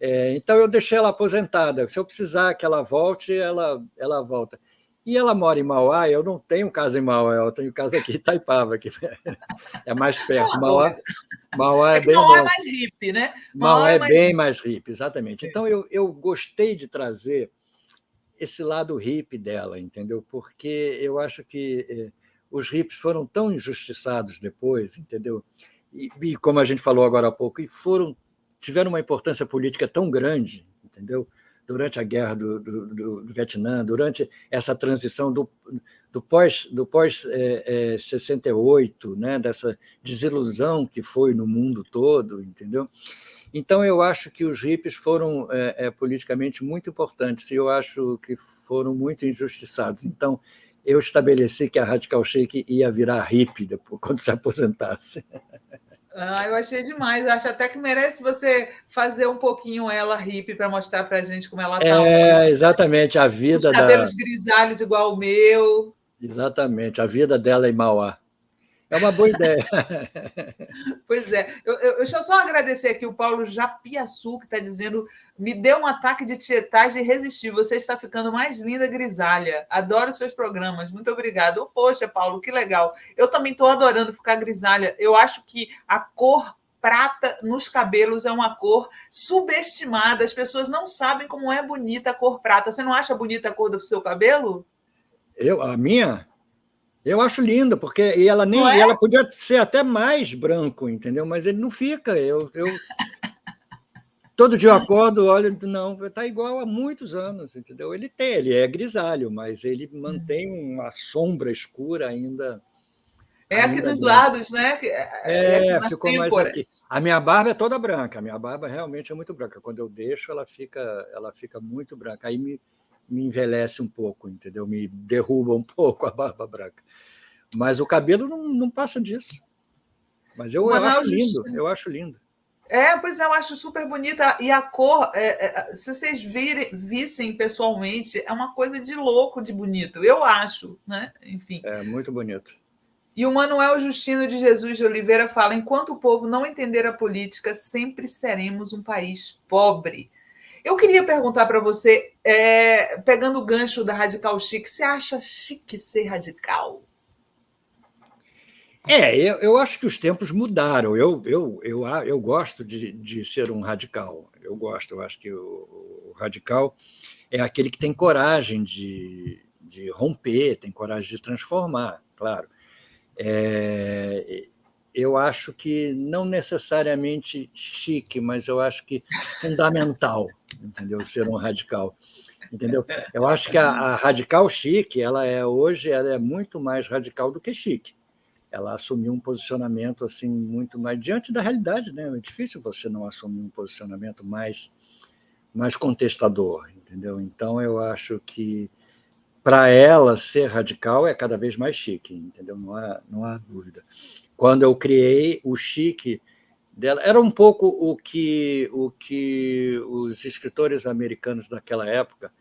Então eu deixei ela aposentada. Se eu precisar que ela volte, ela volta. E ela mora em Mauá. Eu não tenho casa em Mauá, eu tenho casa aqui em Itaipava, que é mais perto. Mauá é bem
Mauá é mais hippie, né?
Mauá é bem mais hippie, exatamente. Então eu gostei de trazer esse lado hippie dela, entendeu? Porque eu acho que os hippies foram tão injustiçados depois, entendeu? E como a gente falou agora há pouco, tiveram uma importância política tão grande, entendeu? Durante a guerra do Vietnã, durante essa transição do pós 68, né? Dessa desilusão que foi no mundo todo, entendeu? Então, eu acho que os hippies foram politicamente muito importantes e eu acho que foram muito injustiçados. Então, eu estabeleci que a Radical Chic ia virar hippie depois, quando se aposentasse.
Eu achei demais. Eu acho até que merece você fazer um pouquinho ela hippie para mostrar para a gente como ela está hoje.
Exatamente, a vida
Os cabelos grisalhos igual o meu.
Exatamente, a vida dela em Mauá. É uma boa ideia.
Pois é. Deixa eu só agradecer aqui o Paulo Japiaçu, que está dizendo: me deu um ataque de tietagem irresistível. Você está ficando mais linda, grisalha. Adoro seus programas. Muito obrigada. Poxa, Paulo, que legal. Eu também estou adorando ficar grisalha. Eu acho que a cor prata nos cabelos é uma cor subestimada. As pessoas não sabem como é bonita a cor prata. Você não acha bonita a cor do seu cabelo?
A minha? Eu acho linda, porque ela podia ser até mais branco, entendeu? Mas ele não fica. Todo dia eu acordo, olho, não, está igual há muitos anos, entendeu? Ele é grisalho, mas ele mantém uma sombra escura ainda.
Aqui dos lados, né?
Ficou mais aqui. A minha barba é toda branca, a minha barba realmente é muito branca. Quando eu deixo, ela fica muito branca. Aí me envelhece um pouco, entendeu? Me derruba um pouco a barba branca. Mas o cabelo não passa disso. Mas eu acho lindo.
Pois é, eu acho super bonita. E a cor, se vocês vissem pessoalmente, é uma coisa de louco de bonito, eu acho, né? Enfim.
É muito bonito.
E o Manuel Justino de Jesus de Oliveira fala: enquanto o povo não entender a política, sempre seremos um país pobre. Eu queria perguntar para você, pegando o gancho da Radical Chic, você acha chique ser radical?
Eu acho que os tempos mudaram. Eu gosto de ser um radical. Eu acho que o radical é aquele que tem coragem de de romper, tem coragem de transformar, claro. Eu acho que não necessariamente chique, mas eu acho que fundamental, entendeu? Ser um radical, entendeu? Eu acho que a radical chique, hoje ela é muito mais radical do que chique. Ela assumiu um posicionamento assim muito mais diante da realidade, né? É difícil você não assumir um posicionamento mais contestador, entendeu? Então eu acho que para ela ser radical é cada vez mais chique, entendeu? Não há dúvida. Quando eu criei o chique dela, era um pouco o que os escritores americanos daquela época,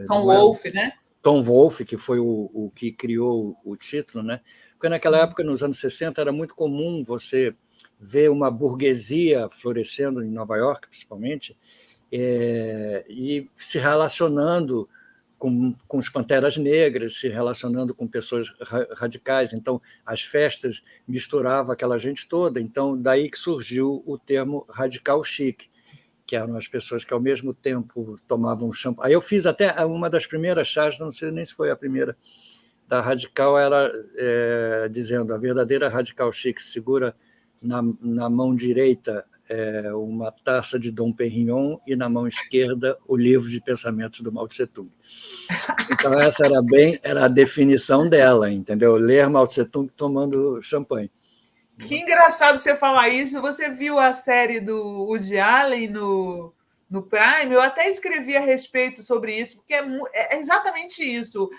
Tom Wolfe, né?
Tom Wolfe, que foi o que criou o título, né? Porque naquela época, nos anos 60, era muito comum você ver uma burguesia florescendo em Nova York, principalmente, e se relacionando com os Panteras Negras, se relacionando com pessoas radicais. Então, as festas misturavam aquela gente toda. Então, daí que surgiu o termo radical chique, que eram as pessoas que, ao mesmo tempo, tomavam champanhe. Aí eu fiz até uma das primeiras chás, não sei nem se foi a primeira, da radical, era dizendo: a verdadeira radical chique segura na mão direita uma taça de Dom Perignon e na mão esquerda o livro de pensamentos do Mao Tse-tung. Então essa era a definição dela, entendeu? Ler Mao Tse-tung tomando champanhe.
Que engraçado você falar isso. Você viu a série do Woody Allen no Prime? Eu até escrevi a respeito sobre isso, porque é exatamente isso.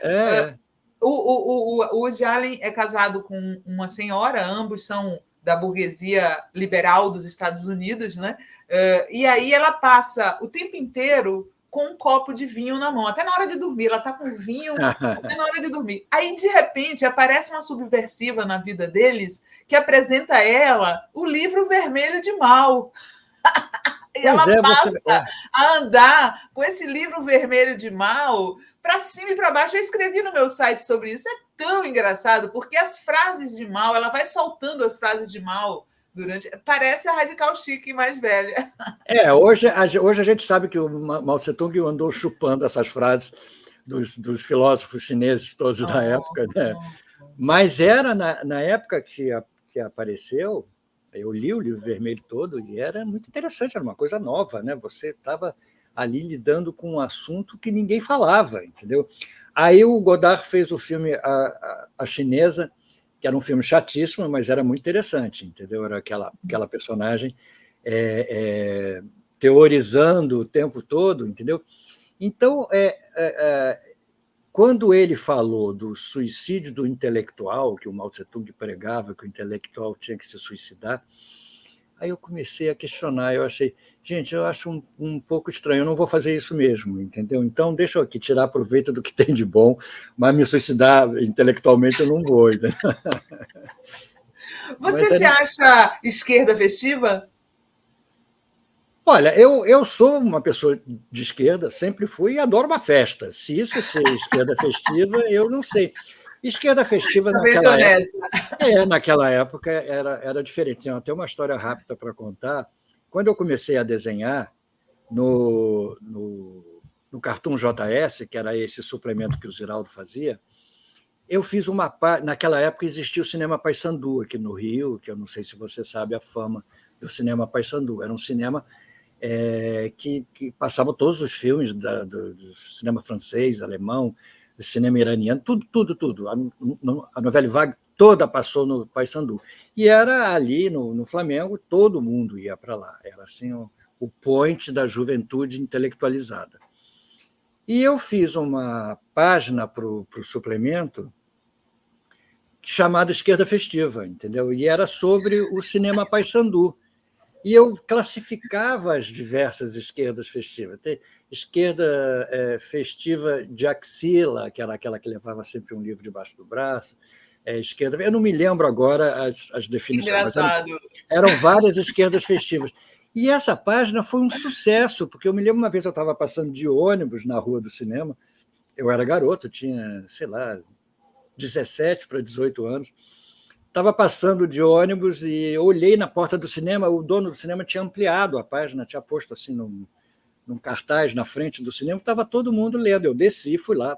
O Woody Allen é casado com uma senhora, ambos são da burguesia liberal dos Estados Unidos, né? E aí ela passa o tempo inteiro com um copo de vinho na mão, até na hora de dormir. Ela está com vinho até na hora de dormir. Aí, de repente, aparece uma subversiva na vida deles que apresenta a ela o livro vermelho de Mao. E ela passa a andar com esse livro vermelho de Mao para cima e para baixo. Eu escrevi no meu site sobre isso. É tão engraçado, porque as frases de Mao, ela vai soltando as frases de Mao durante. Parece a radical chique mais velha.
Hoje a gente sabe que o Mao Tse-tung andou chupando essas frases dos filósofos chineses todos da época, né? Mas era na época que apareceu. Eu li o livro vermelho todo e era muito interessante, era uma coisa nova, né? Você estava ali lidando com um assunto que ninguém falava, entendeu? Aí o Godard fez o filme A Chinesa, que era um filme chatíssimo, mas era muito interessante, entendeu? Era aquela personagem teorizando o tempo todo, entendeu? Então, quando ele falou do suicídio do intelectual, que o Mao Tse-tung pregava que o intelectual tinha que se suicidar, aí eu comecei a questionar. Eu achei, gente, eu acho um pouco estranho, eu não vou fazer isso mesmo, entendeu? Então, deixa eu aqui tirar proveito do que tem de bom, mas me suicidar intelectualmente eu não vou. Entendeu?
Você se acha esquerda festiva?
Olha, eu sou uma pessoa de esquerda, sempre fui, e adoro uma festa. Se isso é ser esquerda festiva, eu não sei. Esquerda festiva naquela época era diferente. Tem até uma história rápida para contar. Quando eu comecei a desenhar no Cartoon JS, que era esse suplemento que o Ziraldo fazia, eu fiz naquela época existia o Cinema Paissandu aqui no Rio, que eu não sei se você sabe a fama do Cinema Paissandu. Era um cinema que passava todos os filmes do cinema francês, alemão, do cinema iraniano, tudo. A Novelle Vague toda passou no Paissandu. E era ali no Flamengo, todo mundo ia para lá. Era assim o point da juventude intelectualizada. E eu fiz uma página para o suplemento chamada Esquerda Festiva, entendeu? E era sobre o cinema Paissandu. E eu classificava as diversas esquerdas festivas. Tem esquerda festiva de axila, que era aquela que levava sempre um livro debaixo do braço. Esquerda, eu não me lembro agora as definições, mas eram várias esquerdas festivas. E essa página foi um sucesso, porque eu me lembro uma vez eu estava passando de ônibus na Rua do Cinema, eu era garoto, tinha, sei lá, 17 para 18 anos, estava passando de ônibus e olhei na porta do cinema, o dono do cinema tinha ampliado a página, tinha posto assim num cartaz na frente do cinema, estava todo mundo lendo. Eu desci, fui lá,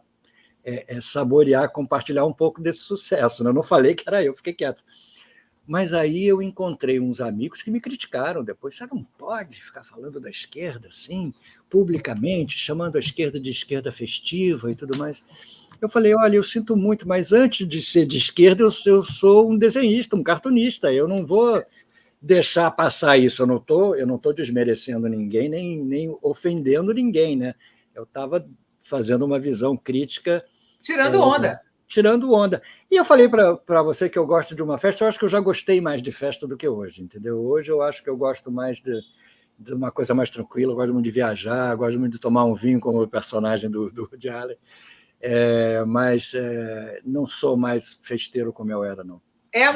saborear, compartilhar um pouco desse sucesso. Né? Eu não falei que era eu, fiquei quieto. Mas aí eu encontrei uns amigos que me criticaram depois. Você não pode ficar falando da esquerda assim, publicamente, chamando a esquerda de esquerda festiva e tudo mais. Eu falei, olha, eu sinto muito, mas antes de ser de esquerda, eu sou um desenhista, um cartunista. Eu não vou deixar passar isso. Eu não tô desmerecendo ninguém, nem ofendendo ninguém. Né? Eu estava fazendo uma visão crítica.
Tirando onda.
Tirando onda. E eu falei para você que eu gosto de uma festa, eu acho que eu já gostei mais de festa do que hoje, entendeu? Hoje eu acho que eu gosto mais de uma coisa mais tranquila, eu gosto muito de viajar, gosto muito de tomar um vinho como o personagem do Woody Allen, mas não sou mais festeiro como eu era, não.
É a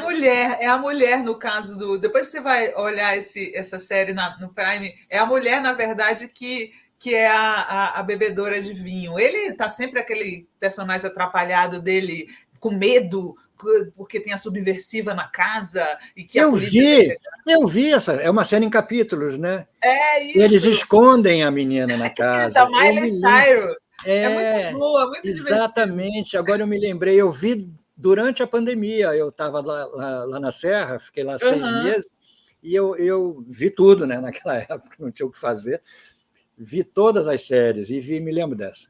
mulher no caso do... Depois você vai olhar essa série no Prime, é a mulher, na verdade, que é a bebedora de vinho. Ele tá sempre aquele personagem atrapalhado dele, com medo, porque tem a subversiva na casa e que a polícia vai chegar.
Eu vi essa. É uma cena em capítulos, né?
É isso.
Eles escondem a menina na casa.
Isso, a Miley Cyrus. É muito boa, muito
exatamente.
Divertido.
Agora eu me lembrei, eu vi durante a pandemia, eu estava lá na Serra, fiquei lá 6 meses, e eu vi tudo, né? Naquela época, não tinha o que fazer. Vi todas as séries e me lembro dessa.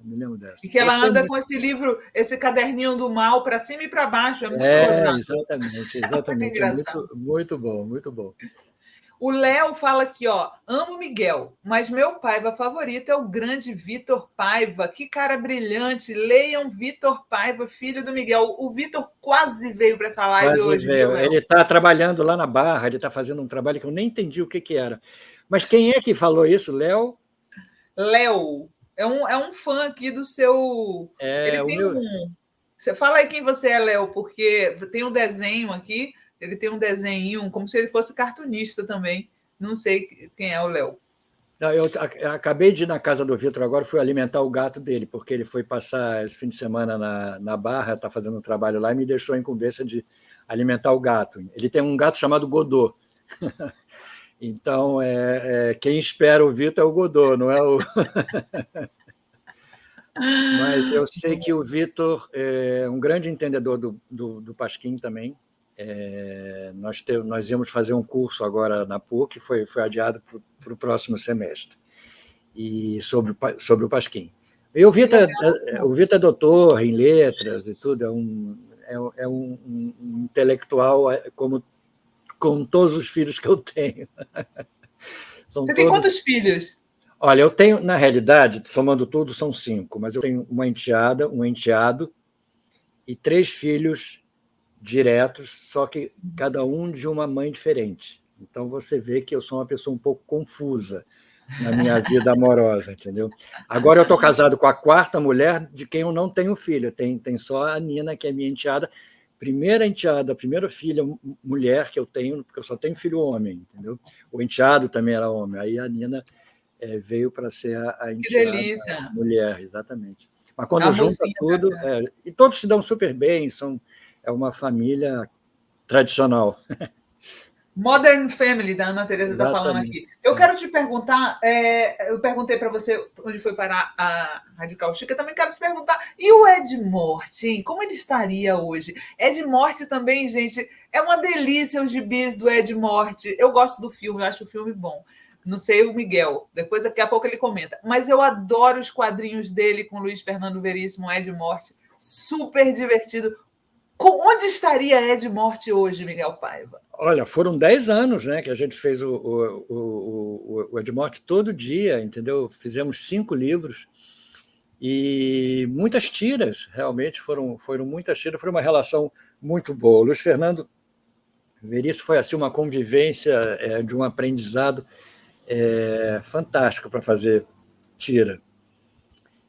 E que ela anda com esse livro, esse caderninho do mal, para cima e para baixo. É muito gozado.
Exatamente.
Muito engraçado.
Muito bom, muito bom.
O Léo fala aqui, ó, amo Miguel, mas meu Paiva favorito é o grande Vitor Paiva. Que cara brilhante. Leiam Vitor Paiva, filho do Miguel. O Vitor quase veio para essa live hoje.
Veio. Ele está trabalhando lá na Barra, ele está fazendo um trabalho que eu nem entendi o que era. Mas quem é que falou isso, Léo?
Léo. É um fã aqui do seu... Ele tem Você fala aí quem você é, Léo, porque tem um desenho aqui, ele tem um desenho como se ele fosse cartunista também. Não sei quem é o Léo.
Eu acabei de ir na casa do Vitor agora, fui alimentar o gato dele, porque ele foi passar esse fim de semana na Barra, está fazendo um trabalho lá, e me deixou a incumbência de alimentar o gato. Ele tem um gato chamado Godot. Então, quem espera o Vitor é o Godot, não é o... Mas eu sei que o Vitor é um grande entendedor do Pasquim também. Nós íamos fazer um curso agora na PUC, foi adiado para o próximo semestre, e sobre o Pasquim. E o Vitor é doutor em letras e tudo, é um intelectual com todos os filhos que eu tenho.
Você tem quantos filhos?
Olha, eu tenho, na realidade, somando tudo, são 5, mas eu tenho uma enteada, um enteado e 3 filhos diretos, só que cada um de uma mãe diferente. Então, você vê que eu sou uma pessoa um pouco confusa na minha vida amorosa, entendeu? Agora eu estou casado com a 4ª mulher de quem eu não tenho filho. Tem só a Nina, que é minha enteada, primeira enteada, a primeira filha mulher que eu tenho, porque eu só tenho filho homem, entendeu? O enteado também era homem. Aí a Nina veio para ser a enteada mulher, exatamente. Mas quando junta tudo... e todos se dão super bem, é uma família tradicional.
Modern Family, da Ana Teresa está falando aqui. Eu quero te perguntar, eu perguntei para você onde foi parar a Radical Chic, eu também quero te perguntar, e o Ed Morte, como ele estaria hoje? Ed Morte também, gente, é uma delícia os gibis do Ed Morte. Eu gosto do filme, eu acho o filme bom. Não sei o Miguel, depois daqui a pouco ele comenta. Mas eu adoro os quadrinhos dele com Luiz Fernando Veríssimo, Ed Morte. Super divertido. Onde estaria Ed Morte hoje, Miguel Paiva?
Olha, foram 10 anos, né, que a gente fez o Ed Morte todo dia, entendeu? Fizemos 5 livros e muitas tiras, realmente foram muitas tiras, foi uma relação muito boa. O Luiz Fernando Veríssimo foi assim, uma convivência de um aprendizado fantástico para fazer tira.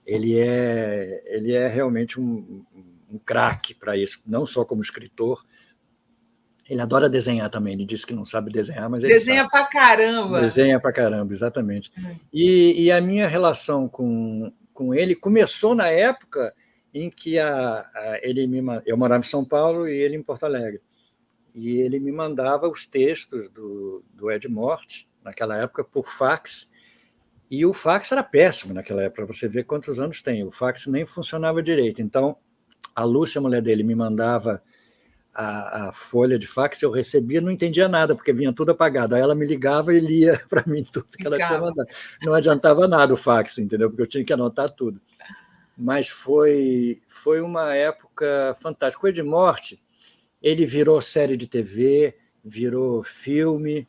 Ele é realmente um craque para isso, não só como escritor. Ele adora desenhar também. Ele disse que não sabe desenhar, mas ele
desenha para caramba.
Desenha para caramba, exatamente. E a minha relação com ele começou na época em que eu morava em São Paulo e ele em Porto Alegre. E ele me mandava os textos do Ed Morte, naquela época, por fax, E o fax era péssimo naquela época, para você ver quantos anos tem. O fax nem funcionava direito. Então, a Lúcia, a mulher dele, me mandava a folha de fax, eu recebia, não entendia nada, porque vinha tudo apagado. Aí ela me ligava e lia para mim tudo que ela tinha mandado. Não adiantava nada o fax, entendeu? Porque eu tinha que anotar tudo. Mas foi uma época fantástica. O Edmorte, ele virou série de TV, virou filme,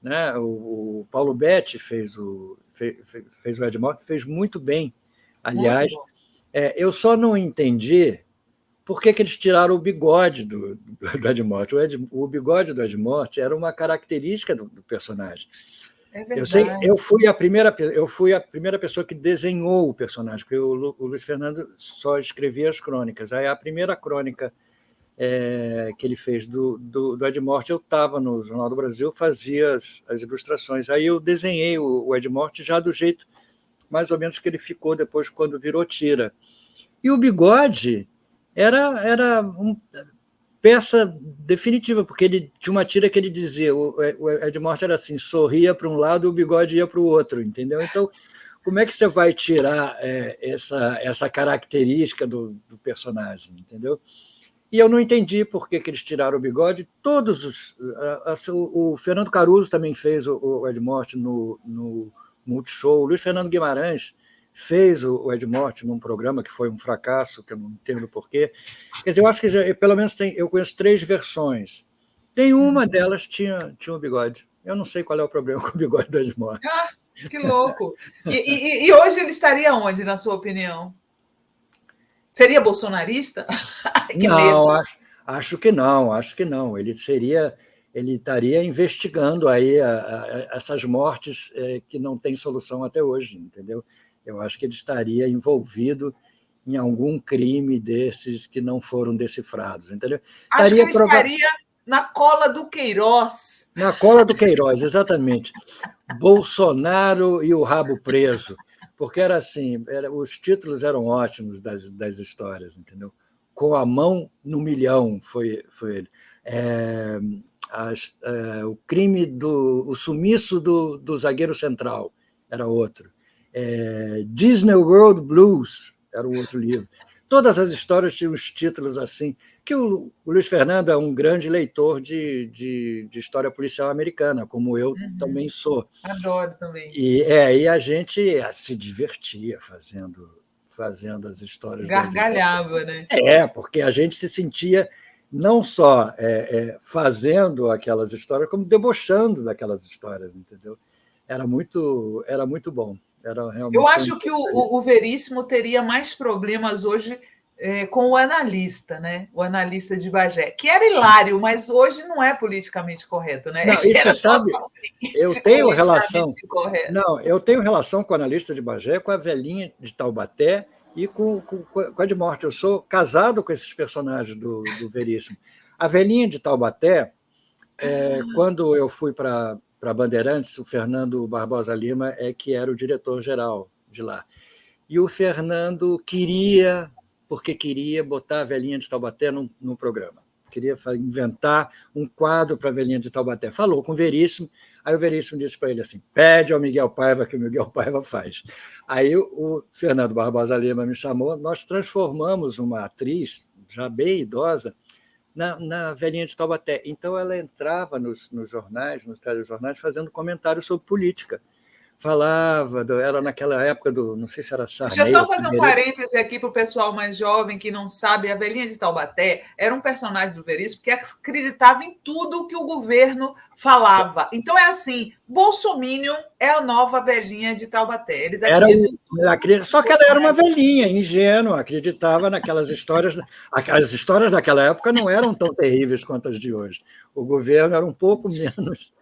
né? O Paulo Betti fez o Edmorte, fez muito bem, aliás.
Muito bom.
Eu só não entendi por que eles tiraram o bigode do Edmorte. O bigode do Edmorte era uma característica do personagem.
É verdade.
Eu sei, eu fui a primeira pessoa que desenhou o personagem, porque o Luiz Fernando só escrevia as crônicas. Aí a primeira crônica que ele fez do Edmorte, eu estava no Jornal do Brasil, fazia as ilustrações. Aí eu desenhei o Edmorte já do jeito mais ou menos que ele ficou depois, quando virou tira. E o bigode era uma peça definitiva, porque ele tinha uma tira que ele dizia, o Edmorte era assim, sorria para um lado e o bigode ia para o outro, entendeu? Então, como é que você vai tirar essa característica do personagem, entendeu? E eu não entendi por que eles tiraram o bigode. O Fernando Caruso também fez o Edmorte no Multishow, o Luiz Fernando Guimarães fez o Edmorte num programa que foi um fracasso, que eu não entendo porquê. Quer dizer, eu acho que pelo menos eu conheço 3 versões. Nenhuma delas tinha um bigode. Eu não sei qual é o problema com o bigode do Edmorte.
Ah, que louco! E hoje ele estaria onde, na sua opinião? Seria bolsonarista?
Não, acho que não. Ele estaria investigando aí essas mortes que não têm solução até hoje, entendeu? Eu acho que ele estaria envolvido em algum crime desses que não foram decifrados, entendeu?
Acho que ele estaria na cola do Queiroz.
Na cola do Queiroz, exatamente. Bolsonaro e o rabo preso, porque era assim, os títulos eram ótimos das histórias, entendeu? Com a mão no milhão, foi ele. O crime o sumiço do zagueiro central era outro. Disney World Blues era o outro livro. Todas as histórias tinham os títulos assim, que o Luiz Fernando é um grande leitor de história policial americana, como eu também sou.
Adoro também.
E a gente se divertia fazendo as histórias.
Gargalhava, né?
Porque a gente se sentia não só fazendo aquelas histórias, como debochando daquelas histórias, entendeu? Era muito bom. Era realmente.
Eu acho que o Veríssimo teria mais problemas hoje com o analista, né? O analista de Bagé, que era hilário, mas hoje não é politicamente correto, né?
Não, e você sabe, eu tenho relação com o analista de Bagé, com a velhinha de Taubaté e com a de Morte. Eu sou casado com esses personagens do Veríssimo. A velhinha de Taubaté, quando eu fui para Bandeirantes, o Fernando Barbosa Lima que era o diretor-geral de lá. E o Fernando queria botar a velhinha de Taubaté no programa. Queria inventar um quadro para a velhinha de Taubaté. Falou com o Veríssimo, aí o Veríssimo disse para ele assim, pede ao Miguel Paiva que o Miguel Paiva faz. Aí o Fernando Barbosa Lima me chamou, nós transformamos uma atriz, já bem idosa, na velhinha de Taubaté. Então, ela entrava nos jornais, nos telejornais, fazendo comentários sobre política. Falava, era naquela época não sei se era Sarney.
Deixa eu só fazer um parêntese aqui para o pessoal mais jovem que não sabe, a velhinha de Taubaté era um personagem do Veríssimo que acreditava em tudo que o governo falava. Então é assim, Bolsominion é a nova velhinha de Taubaté. Eles
só que ela era uma velhinha, ingênua, acreditava naquelas histórias. As histórias daquela época não eram tão terríveis quanto as de hoje. O governo era um pouco menos...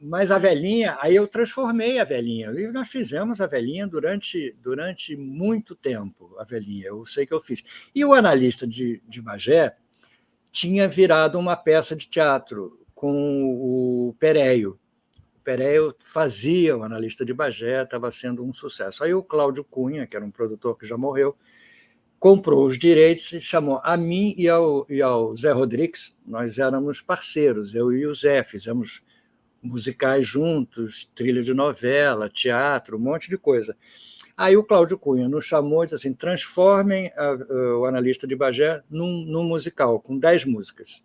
mas a velhinha, aí eu transformei a velhinha, e nós fizemos a velhinha durante muito tempo, a velhinha, eu sei que eu fiz. E o analista de Bagé tinha virado uma peça de teatro com o Pereio. O Pereio fazia o analista de Bagé, estava sendo um sucesso. Aí o Cláudio Cunha, que era um produtor que já morreu, comprou os direitos e chamou a mim e ao Zé Rodrigues, nós éramos parceiros, eu e o Zé, fizemos musicais juntos, trilha de novela, teatro, um monte de coisa. Aí o Cláudio Cunha nos chamou e disse assim: transformem o Analista de Bagé num musical, com 10 músicas.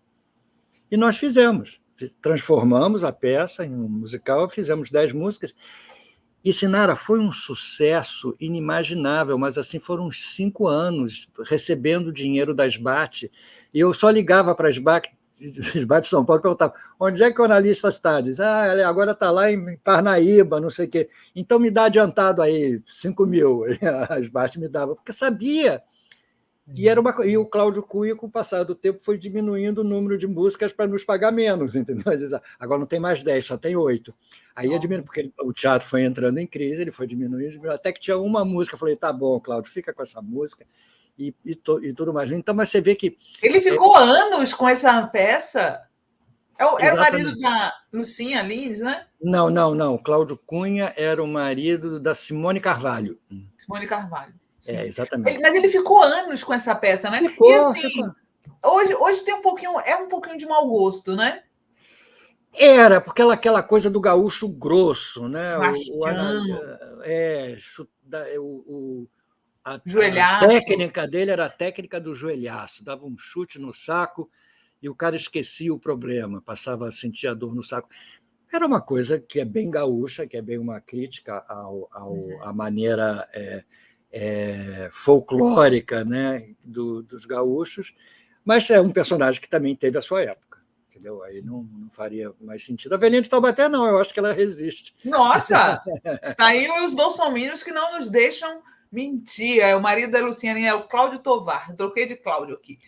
E nós fizemos. Transformamos a peça em um musical, fizemos 10 músicas. E, Sinara, foi um sucesso inimaginável, mas assim foram uns 5 anos recebendo dinheiro da SBAT. E eu só ligava para a SBAT de São Paulo e perguntava: onde é que o analista está? Diz: agora está lá em Parnaíba, não sei o quê. Então me dá adiantado aí 5 mil. A SBAT me dava, porque sabia. E o Cláudio Cunha, com o passar do tempo, foi diminuindo o número de músicas para nos pagar menos, entendeu? Diz: agora não tem mais 10, só tem 8. Aí ia diminuindo, porque o teatro foi entrando em crise, ele foi diminuindo, até que tinha uma música. Eu falei: tá bom, Cláudio, fica com essa música e tudo mais. Então, mas você vê que...
Ele ficou anos com essa peça? Era o marido
Exatamente.
da Lucinha Lins, né?
Não, não, não. Cláudio Cunha era o marido da Simone Carvalho.
Simone Carvalho. Sim.
Exatamente.
Mas ele ficou anos com essa peça, né?
Ficou,
E assim,
ficou.
Hoje tem um pouquinho de mau gosto, né?
Era, porque aquela coisa do gaúcho grosso, né?
Baixão,
A
joelhaço.
técnica dele era a técnica do joelhaço, dava um chute no saco e o cara esquecia o problema, passava a sentir a dor no saco. Era uma coisa que é bem gaúcha, que é bem uma crítica à maneira folclórica, né, dos gaúchos, mas é um personagem que também teve a sua época. Entendeu? Aí não faria mais sentido. A velhinha de Taubaté, não, eu acho que ela resiste.
Nossa! Está aí os bolsominions que não nos deixam mentir. O marido da Luciane é o Cláudio Tovar. Troquei de Cláudio aqui.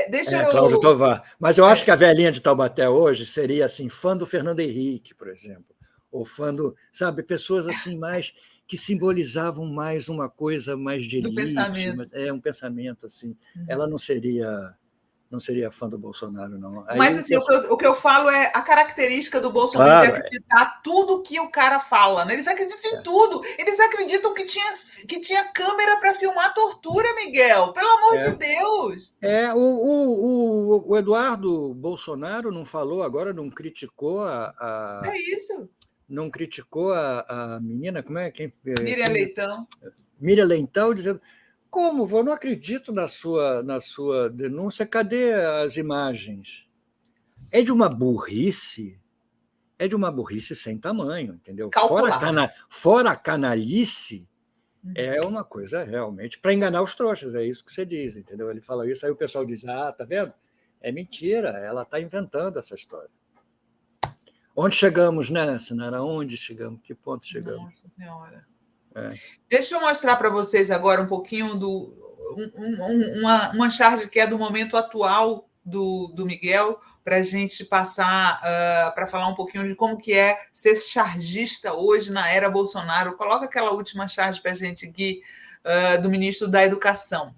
Deixa
Cláudio
eu.
Tovar. Mas eu acho que a velhinha de Taubaté hoje seria assim, fã do Fernando Henrique, por exemplo. Ou fã do, sabe, pessoas assim mais que simbolizavam mais uma coisa mais de
Do
elite,
pensamento.
mas um pensamento assim. Ela não seria fã do Bolsonaro, não. Aí
Mas assim, o que eu falo é a característica do Bolsonaro de
claro,
acreditar tudo que o cara fala. Né? Eles acreditam em tudo. Eles acreditam que tinha câmera para filmar a tortura, Miguel. Pelo amor de Deus.
O Eduardo Bolsonaro não falou agora, não criticou
É isso.
não criticou a menina, como é?
Miriam Leitão.
Miriam Leitão, dizendo: como? Eu não acredito na sua denúncia, cadê as imagens? É de uma burrice sem tamanho, entendeu?
Calcular.
Fora a canalice, é uma coisa realmente para enganar os trouxas, é isso que você diz, entendeu? Ele fala isso, aí o pessoal diz: tá vendo? É mentira, ela está inventando essa história. Onde chegamos, né, Sinara? Onde chegamos? Que ponto chegamos?
Nossa Senhora. Deixa eu mostrar para vocês agora um pouquinho uma charge que é do momento atual do Miguel, para a gente passar para falar um pouquinho de como que é ser chargista hoje na era Bolsonaro. Coloca aquela última charge para a gente, Gui, do ministro da Educação.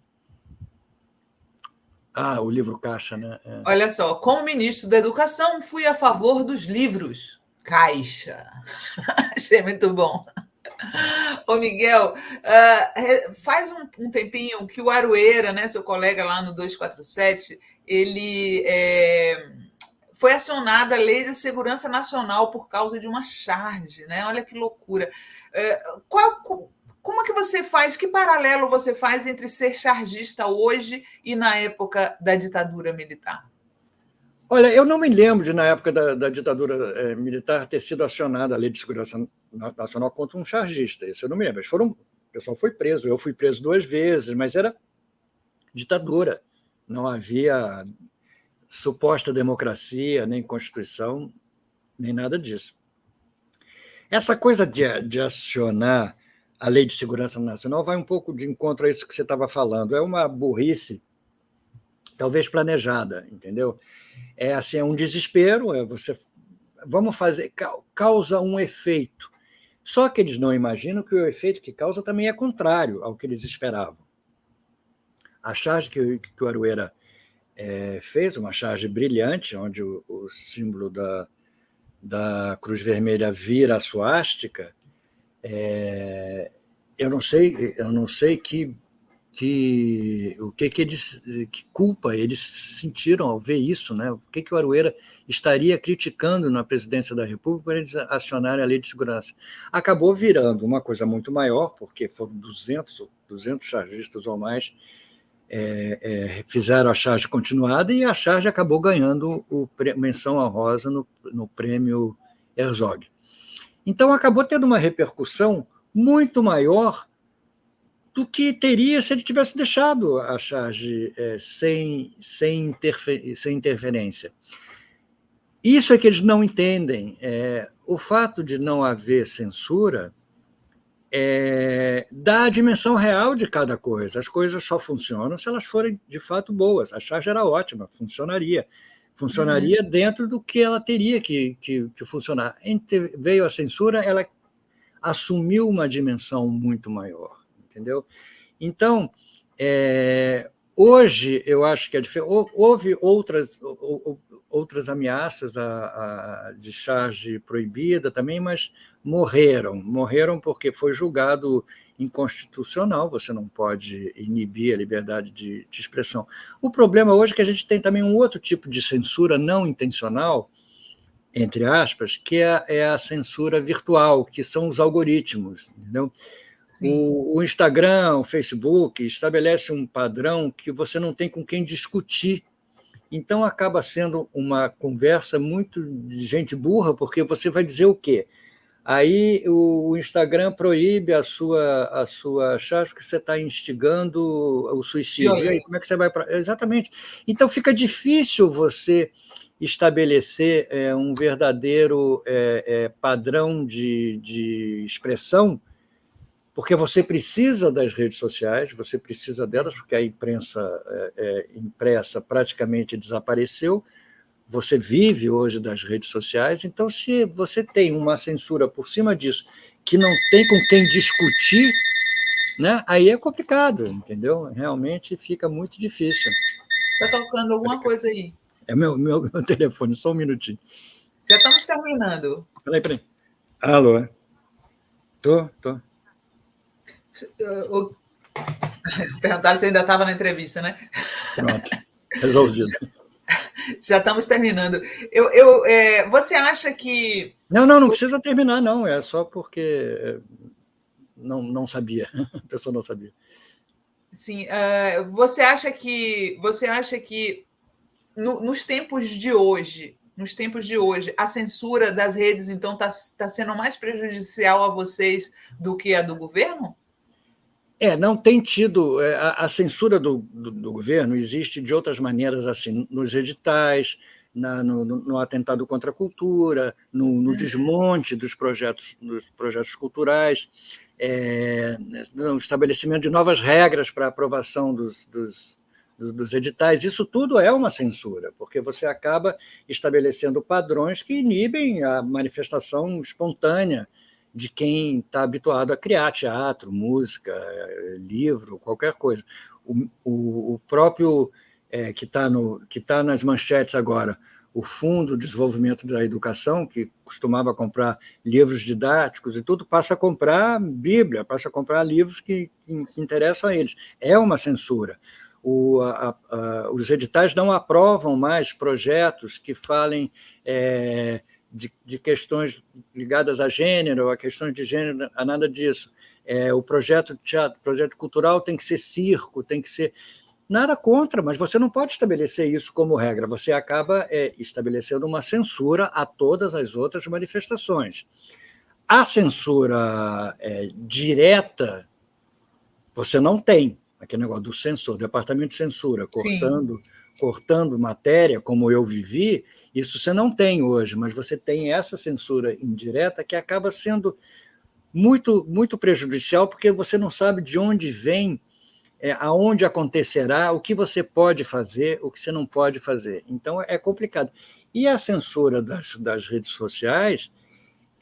O livro Caixa, né?
Olha só, como ministro da Educação, fui a favor dos livros Caixa. Achei muito bom. Ô, Miguel, faz um tempinho que o Aroeira, né, seu colega lá no 247, ele foi acionada a Lei de Segurança Nacional por causa de uma charge, né? Olha que loucura. Como é que você faz, que paralelo você faz entre ser chargista hoje e na época da ditadura militar?
Olha, eu não me lembro na época da ditadura militar, ter sido acionada a Lei de Segurança Nacional contra um chargista. Isso eu não me lembro. O pessoal foi preso. Eu fui preso 2 vezes, mas era ditadura. Não havia suposta democracia, nem Constituição, nem nada disso. Essa coisa de acionar a Lei de Segurança Nacional vai um pouco de encontro a isso que você estava falando. É uma burrice, talvez planejada, entendeu? É um desespero, vamos fazer, causa um efeito. Só que eles não imaginam que o efeito que causa também é contrário ao que eles esperavam. A charge que o Aroeira fez, uma charge brilhante, onde o símbolo da Cruz Vermelha vira a suástica, eu não sei que que culpa eles sentiram ao ver isso, né? O que o Aroeira estaria criticando na presidência da República para eles acionarem a Lei de Segurança. Acabou virando uma coisa muito maior, porque foram 200 chargistas ou mais fizeram a charge continuada, e a charge acabou ganhando menção honrosa no prêmio Herzog. Então, acabou tendo uma repercussão muito maior do que teria se ele tivesse deixado a charge sem interferência. Isso é que eles não entendem. O fato de não haver censura dá a dimensão real de cada coisa. As coisas só funcionam se elas forem, de fato, boas. A charge era ótima, funcionaria. Funcionaria dentro do que ela teria que funcionar. Veio a censura, ela assumiu uma dimensão muito maior, entendeu? Então, hoje, eu acho que houve outras ameaças de charge proibida também, mas morreram porque foi julgado inconstitucional, você não pode inibir a liberdade de expressão. O problema hoje é que a gente tem também um outro tipo de censura não intencional, entre aspas, que é a censura virtual, que são os algoritmos, entendeu? O Instagram, o Facebook estabelece um padrão que você não tem com quem discutir. Então, acaba sendo uma conversa muito de gente burra, porque você vai dizer o quê? Aí o Instagram proíbe a sua charge porque você está instigando o suicídio. E aí, como é que você vai para... Exatamente. Então, fica difícil você estabelecer um verdadeiro padrão de expressão, porque você precisa das redes sociais, você precisa delas, porque a imprensa impressa praticamente desapareceu, você vive hoje das redes sociais, então se você tem uma censura por cima disso, que não tem com quem discutir, né, aí é complicado, entendeu? Realmente fica muito difícil.
Está tocando alguma coisa aí.
É meu telefone, só um minutinho.
Já estamos terminando.
Peraí. Alô? Tô.
Perguntaram se ainda estava na entrevista, né?
Pronto, resolvido.
Já estamos terminando. Você acha que...
Não precisa terminar, não. É só porque não sabia. A pessoa não sabia.
Sim. Você acha que nos tempos de hoje, a censura das redes, então, está sendo mais prejudicial a vocês do que a do governo?
Não tem tido... A censura do governo existe de outras maneiras, assim, nos editais, no atentado contra a cultura, no desmonte dos projetos culturais, no estabelecimento de novas regras para aprovação dos editais. Isso tudo é uma censura, porque você acaba estabelecendo padrões que inibem a manifestação espontânea de quem está habituado a criar teatro, música, livro, qualquer coisa. O próprio que está nas manchetes agora, o Fundo de Desenvolvimento da Educação, que costumava comprar livros didáticos e tudo, passa a comprar Bíblia, passa a comprar livros que interessam a eles. É uma censura. Os editais não aprovam mais projetos que falem de questões ligadas a gênero, a questões de gênero, a nada disso. O projeto de teatro, projeto cultural tem que ser circo, tem que ser... Nada contra, mas você não pode estabelecer isso como regra, você acaba estabelecendo uma censura a todas as outras manifestações. A censura direta, você não tem, aquele negócio do censor, departamento de censura, cortando matéria, como eu vivi, isso você não tem hoje, mas você tem essa censura indireta que acaba sendo muito, muito prejudicial, porque você não sabe de onde vem, aonde acontecerá, o que você pode fazer, o que você não pode fazer. Então, é complicado. E a censura das redes sociais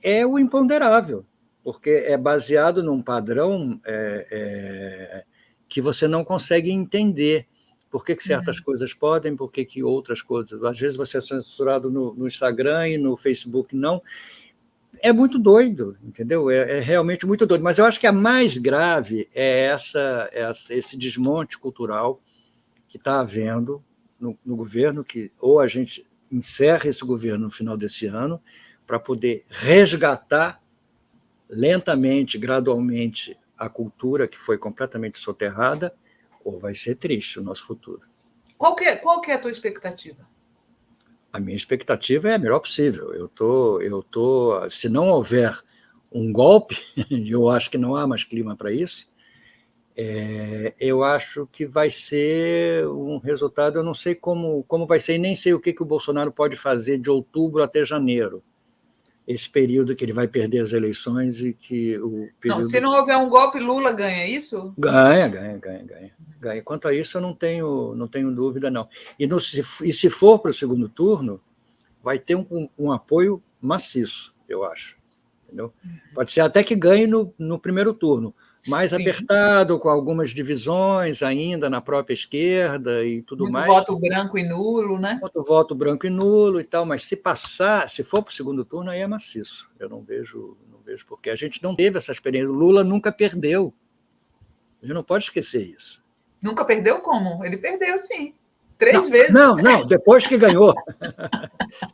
é o imponderável, porque é baseado num padrão que você não consegue entender. Por que certas coisas podem, por que outras coisas... Às vezes você é censurado no Instagram e no Facebook não. é muito doido, entendeu? É realmente muito doido. Mas eu acho que a mais grave é esse desmonte cultural que está havendo no governo, que ou a gente encerra esse governo no final desse ano para poder resgatar lentamente, gradualmente, a cultura que foi completamente soterrada, ou vai ser triste o nosso futuro.
Qual que é a tua expectativa?
A minha expectativa é a melhor possível. Se não houver um golpe, e eu acho que não há mais clima para isso, eu acho que vai ser um resultado, eu não sei como vai ser, e nem sei o que o Bolsonaro pode fazer de outubro até janeiro, esse período que ele vai perder as eleições e que o período...
Não, se não houver um golpe, Lula ganha isso?
Ganha. Quanto a isso, eu não tenho dúvida, não. E se for para o segundo turno, vai ter um apoio maciço, eu acho. Entendeu? Pode ser até que ganhe no primeiro turno, mais Sim. apertado, com algumas divisões ainda na própria esquerda e tudo
muito
mais.
Voto branco e nulo, né?
Muito voto branco e nulo e tal, mas se for para o segundo turno, aí é maciço. Eu não vejo porque a gente não teve essa experiência. O Lula nunca perdeu. A gente não pode esquecer isso.
Nunca perdeu como? Ele perdeu, sim. 3 vezes.
Não, depois que ganhou.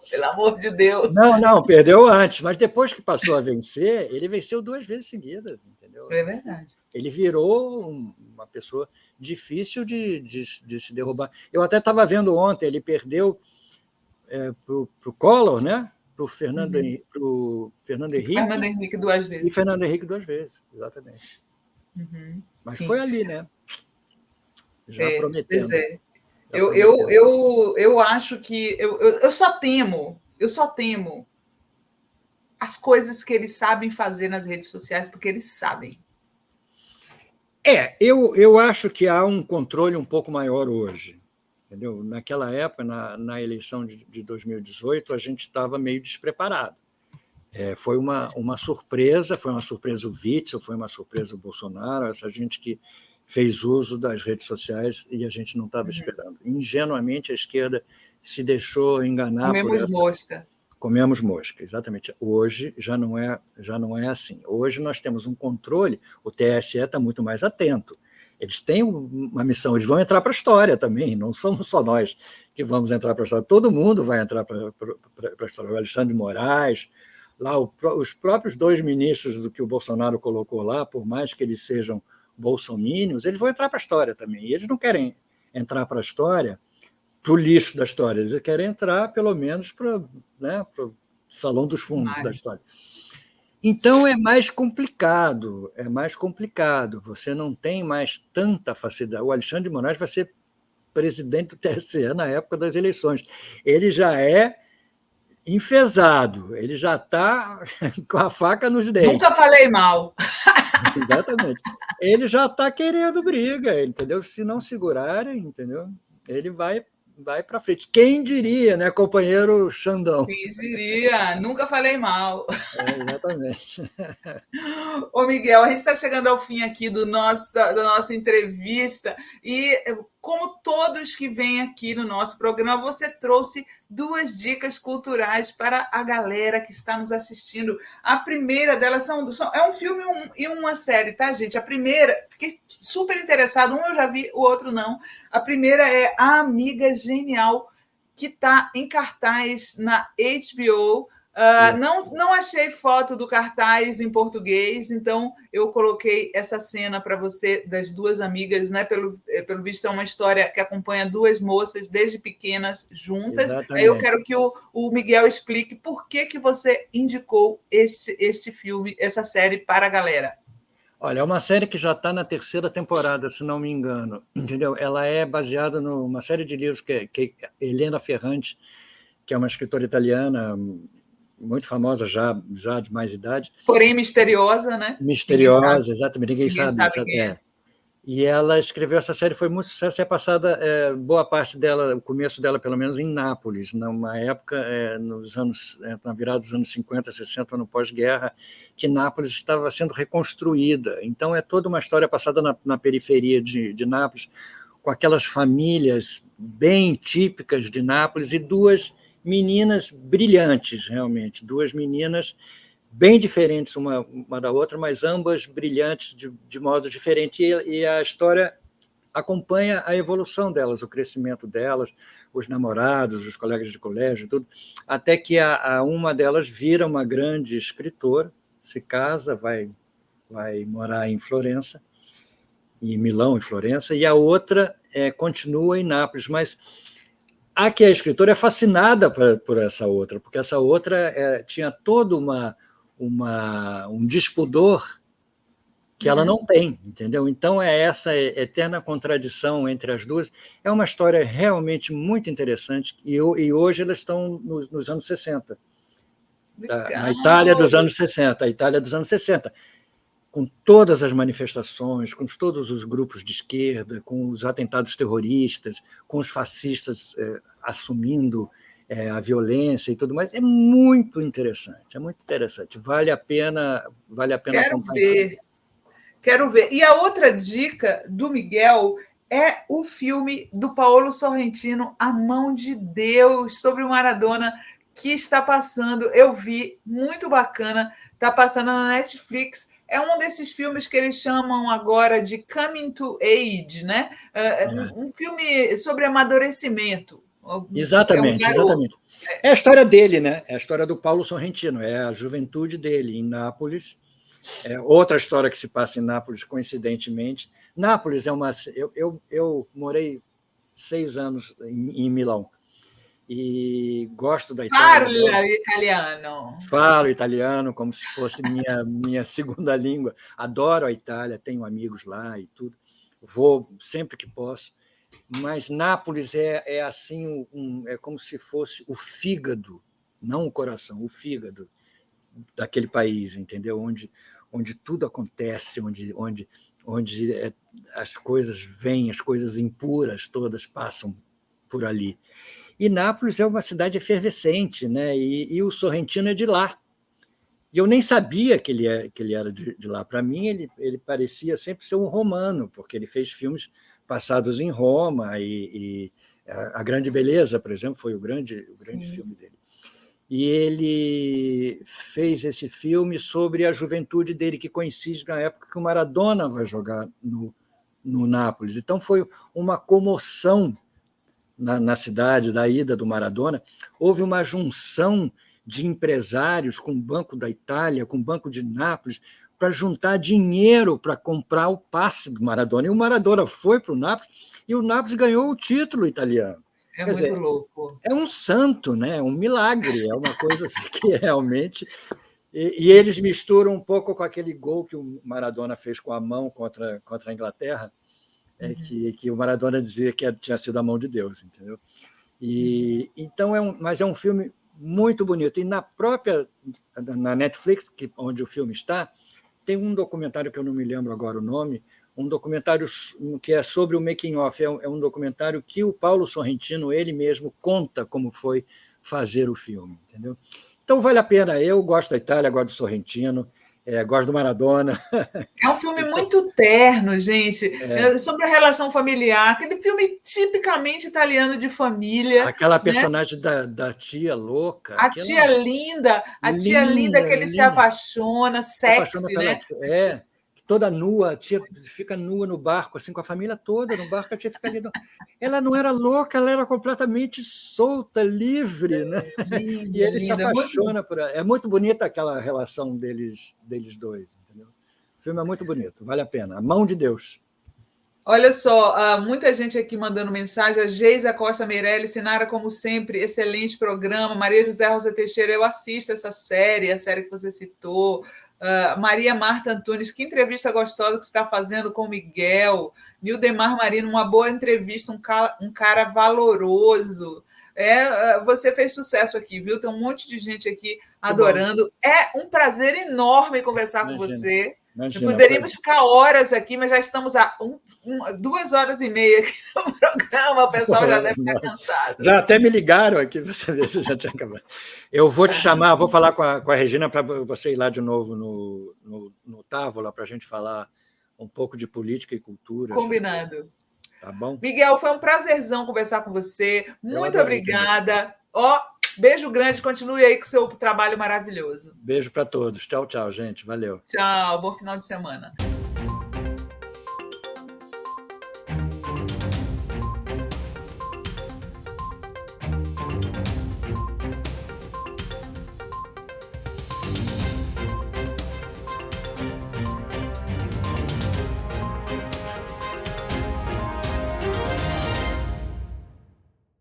Pelo amor de Deus.
Não, perdeu antes, mas depois que passou a vencer, ele venceu 2 vezes seguidas, entendeu?
É verdade.
Ele virou uma pessoa difícil de se derrubar. Eu até estava vendo ontem, ele perdeu para o Collor, né? Para o Fernando Henrique.
Fernando Henrique 2 vezes.
E Fernando Henrique 2 vezes, exatamente. Mas Sim. Foi ali, né? Já prometendo.
Pois é. Eu acho que eu só temo as coisas que eles sabem fazer nas redes sociais, porque eles sabem.
Eu acho que há um controle um pouco maior hoje. Entendeu? Naquela época, na eleição de 2018, a gente estava meio despreparado. Foi uma surpresa o Witzel, foi uma surpresa o Bolsonaro, essa gente que fez uso das redes sociais e a gente não estava esperando. Ingenuamente, a esquerda se deixou enganar. Comemos mosca, exatamente. Hoje já não é assim. Hoje nós temos um controle, o TSE está muito mais atento. Eles têm uma missão, eles vão entrar para a história também, não somos só nós que vamos entrar para a história, todo mundo vai entrar para a história. O Alexandre de Moraes, lá os próprios 2 ministros do que o Bolsonaro colocou lá, por mais que eles sejam bolsomínios, eles vão entrar para a história também. E eles não querem entrar para a história, para o lixo da história, eles querem entrar, pelo menos, para o salão dos fundos da história. Então, é mais complicado. Você não tem mais tanta facilidade. O Alexandre de Moraes vai ser presidente do TSE na época das eleições. Ele já é enfesado, ele já está com a faca nos dentes.
Nunca falei mal.
Exatamente. Ele já está querendo briga, entendeu? Se não segurarem, entendeu? Ele vai para frente. Quem diria, né, companheiro Xandão?
Quem diria? Nunca falei mal.
Exatamente.
Ô, Miguel, a gente está chegando ao fim aqui da nossa entrevista e, como todos que vêm aqui no nosso programa, você trouxe 2 dicas culturais para a galera que está nos assistindo. A primeira delas é um filme e uma série, tá, gente? A primeira, fiquei super interessada, um eu já vi, o outro não. A primeira é A Amiga Genial, que está em cartaz na HBO. Não achei foto do cartaz em português, então eu coloquei essa cena para você das 2 amigas, né? Pelo visto, é uma história que acompanha 2 moças desde pequenas juntas. Aí eu quero que o Miguel explique por que você indicou este filme, essa série para a galera.
Olha, é uma série que já está na 3ª temporada, se não me engano, entendeu? Ela é baseada numa série de livros que Elena Ferrante, que é uma escritora italiana muito famosa, já de mais idade.
Porém misteriosa, né?
Misteriosa, exatamente, ninguém sabe quem é. E ela escreveu essa série, foi muito sucesso, é passada boa parte dela, o começo dela, pelo menos, em Nápoles, numa época, na virada dos anos 50, 60, no pós-guerra, que Nápoles estava sendo reconstruída. Então, é toda uma história passada na periferia de Nápoles, com aquelas famílias bem típicas de Nápoles, e 2 meninas brilhantes, realmente, 2 meninas bem diferentes uma da outra, mas ambas brilhantes de modo diferente, e a história acompanha a evolução delas, o crescimento delas, os namorados, os colegas de colégio, tudo, até que uma delas vira uma grande escritora, se casa, vai morar em Florença, em Milão e Florença, e a outra continua em Nápoles, mas a que é escritora é fascinada por essa outra, porque essa outra tinha todo um despudor que ela não tem, entendeu? Então, essa eterna contradição entre as duas. É uma história realmente muito interessante, e hoje elas estão nos anos 60, na Itália dos anos 60, a Itália dos anos 60, com todas as manifestações, com todos os grupos de esquerda, com os atentados terroristas, com os fascistas assumindo a violência e tudo mais. É muito interessante, vale a pena acompanhar.
Quero ver. E a outra dica do Miguel é o filme do Paolo Sorrentino, A Mão de Deus, sobre o Maradona, que está passando. Eu vi, muito bacana, está passando na Netflix. É um desses filmes que eles chamam agora de Coming to Age, né? Um filme sobre amadurecimento.
Exatamente. É a história dele, né? É a história do Paolo Sorrentino, é a juventude dele em Nápoles. Outra história que se passa em Nápoles, coincidentemente. Nápoles é uma... Eu morei 6 anos em Milão e gosto da Itália.
Parla italiano.
Falo italiano como se fosse minha segunda língua. Adoro a Itália, tenho amigos lá e tudo. Vou sempre que posso. Mas Nápoles é assim, é como se fosse o fígado, não o coração, o fígado daquele país, entendeu? Onde tudo acontece, onde as coisas vêm, as coisas impuras todas passam por ali. E Nápoles é uma cidade efervescente, né? E o Sorrentino é de lá. E eu nem sabia que ele era de lá. Para mim, ele parecia sempre ser um romano, porque ele fez filmes passados em Roma, e A Grande Beleza, por exemplo, foi o grande filme dele. E ele fez esse filme sobre a juventude dele, que coincide na época que o Maradona vai jogar no Nápoles. Então, foi uma comoção na cidade da ida do Maradona. Houve uma junção de empresários com o Banco da Itália, com o Banco de Nápoles, para juntar dinheiro para comprar o passe do Maradona. E o Maradona foi para o Nápoles, e o Nápoles ganhou o título italiano.
Quer dizer, muito louco.
É um santo, né? É um milagre, é uma coisa assim que realmente... E eles misturam um pouco com aquele gol que o Maradona fez com a mão contra a Inglaterra, que o Maradona dizia que tinha sido a mão de Deus, entendeu? Então, mas é um filme muito bonito. E na Netflix, onde o filme está, tem um documentário que eu não me lembro agora o nome, um documentário que é sobre o making of. É um documentário que o Paolo Sorrentino, ele mesmo, conta como foi fazer o filme, entendeu? Então, vale a pena. Eu gosto da Itália, gosto do Sorrentino, gosto do Maradona.
É um filme muito terno, gente, sobre a relação familiar, aquele filme tipicamente italiano de família.
Aquela personagem, né? da tia louca.
Tia linda que ele se apaixona, sexy, né?
Toda nua, a tia fica nua no barco, assim, com a família toda no barco, a tia fica ali. Ela não era louca, ela era completamente solta, livre, né?
Linda,
e ele se apaixona por ela. É muito bonita aquela relação deles dois, entendeu? O filme é muito bonito, vale a pena. A Mão de Deus.
Olha só, muita gente aqui mandando mensagem. A Geisa Costa Meirelles, Sinara, como sempre, excelente programa. Maria José Rosa Teixeira, eu assisto essa série, a série que você citou. Maria Marta Antunes, que entrevista gostosa que você está fazendo com o Miguel. Nildemar Marino, uma boa entrevista, um cara valoroso. Você fez sucesso aqui, viu? Tem um monte de gente aqui adorando. É um prazer enorme conversar com você.
Imagina,
poderíamos ficar horas aqui, mas já estamos há 2h30 aqui no programa, o pessoal já deve estar cansado.
Já até me ligaram aqui para saber se já tinha acabado. Eu vou te chamar, vou falar com a Regina para você ir lá de novo no Távola, para a gente falar um pouco de política e cultura.
Combinado.
Tá bom?
Miguel, foi um prazerzão conversar com você. Muito obrigada. Beijo grande, continue aí com o seu trabalho maravilhoso.
Beijo para todos. Tchau, tchau, gente. Valeu.
Tchau, bom final de semana.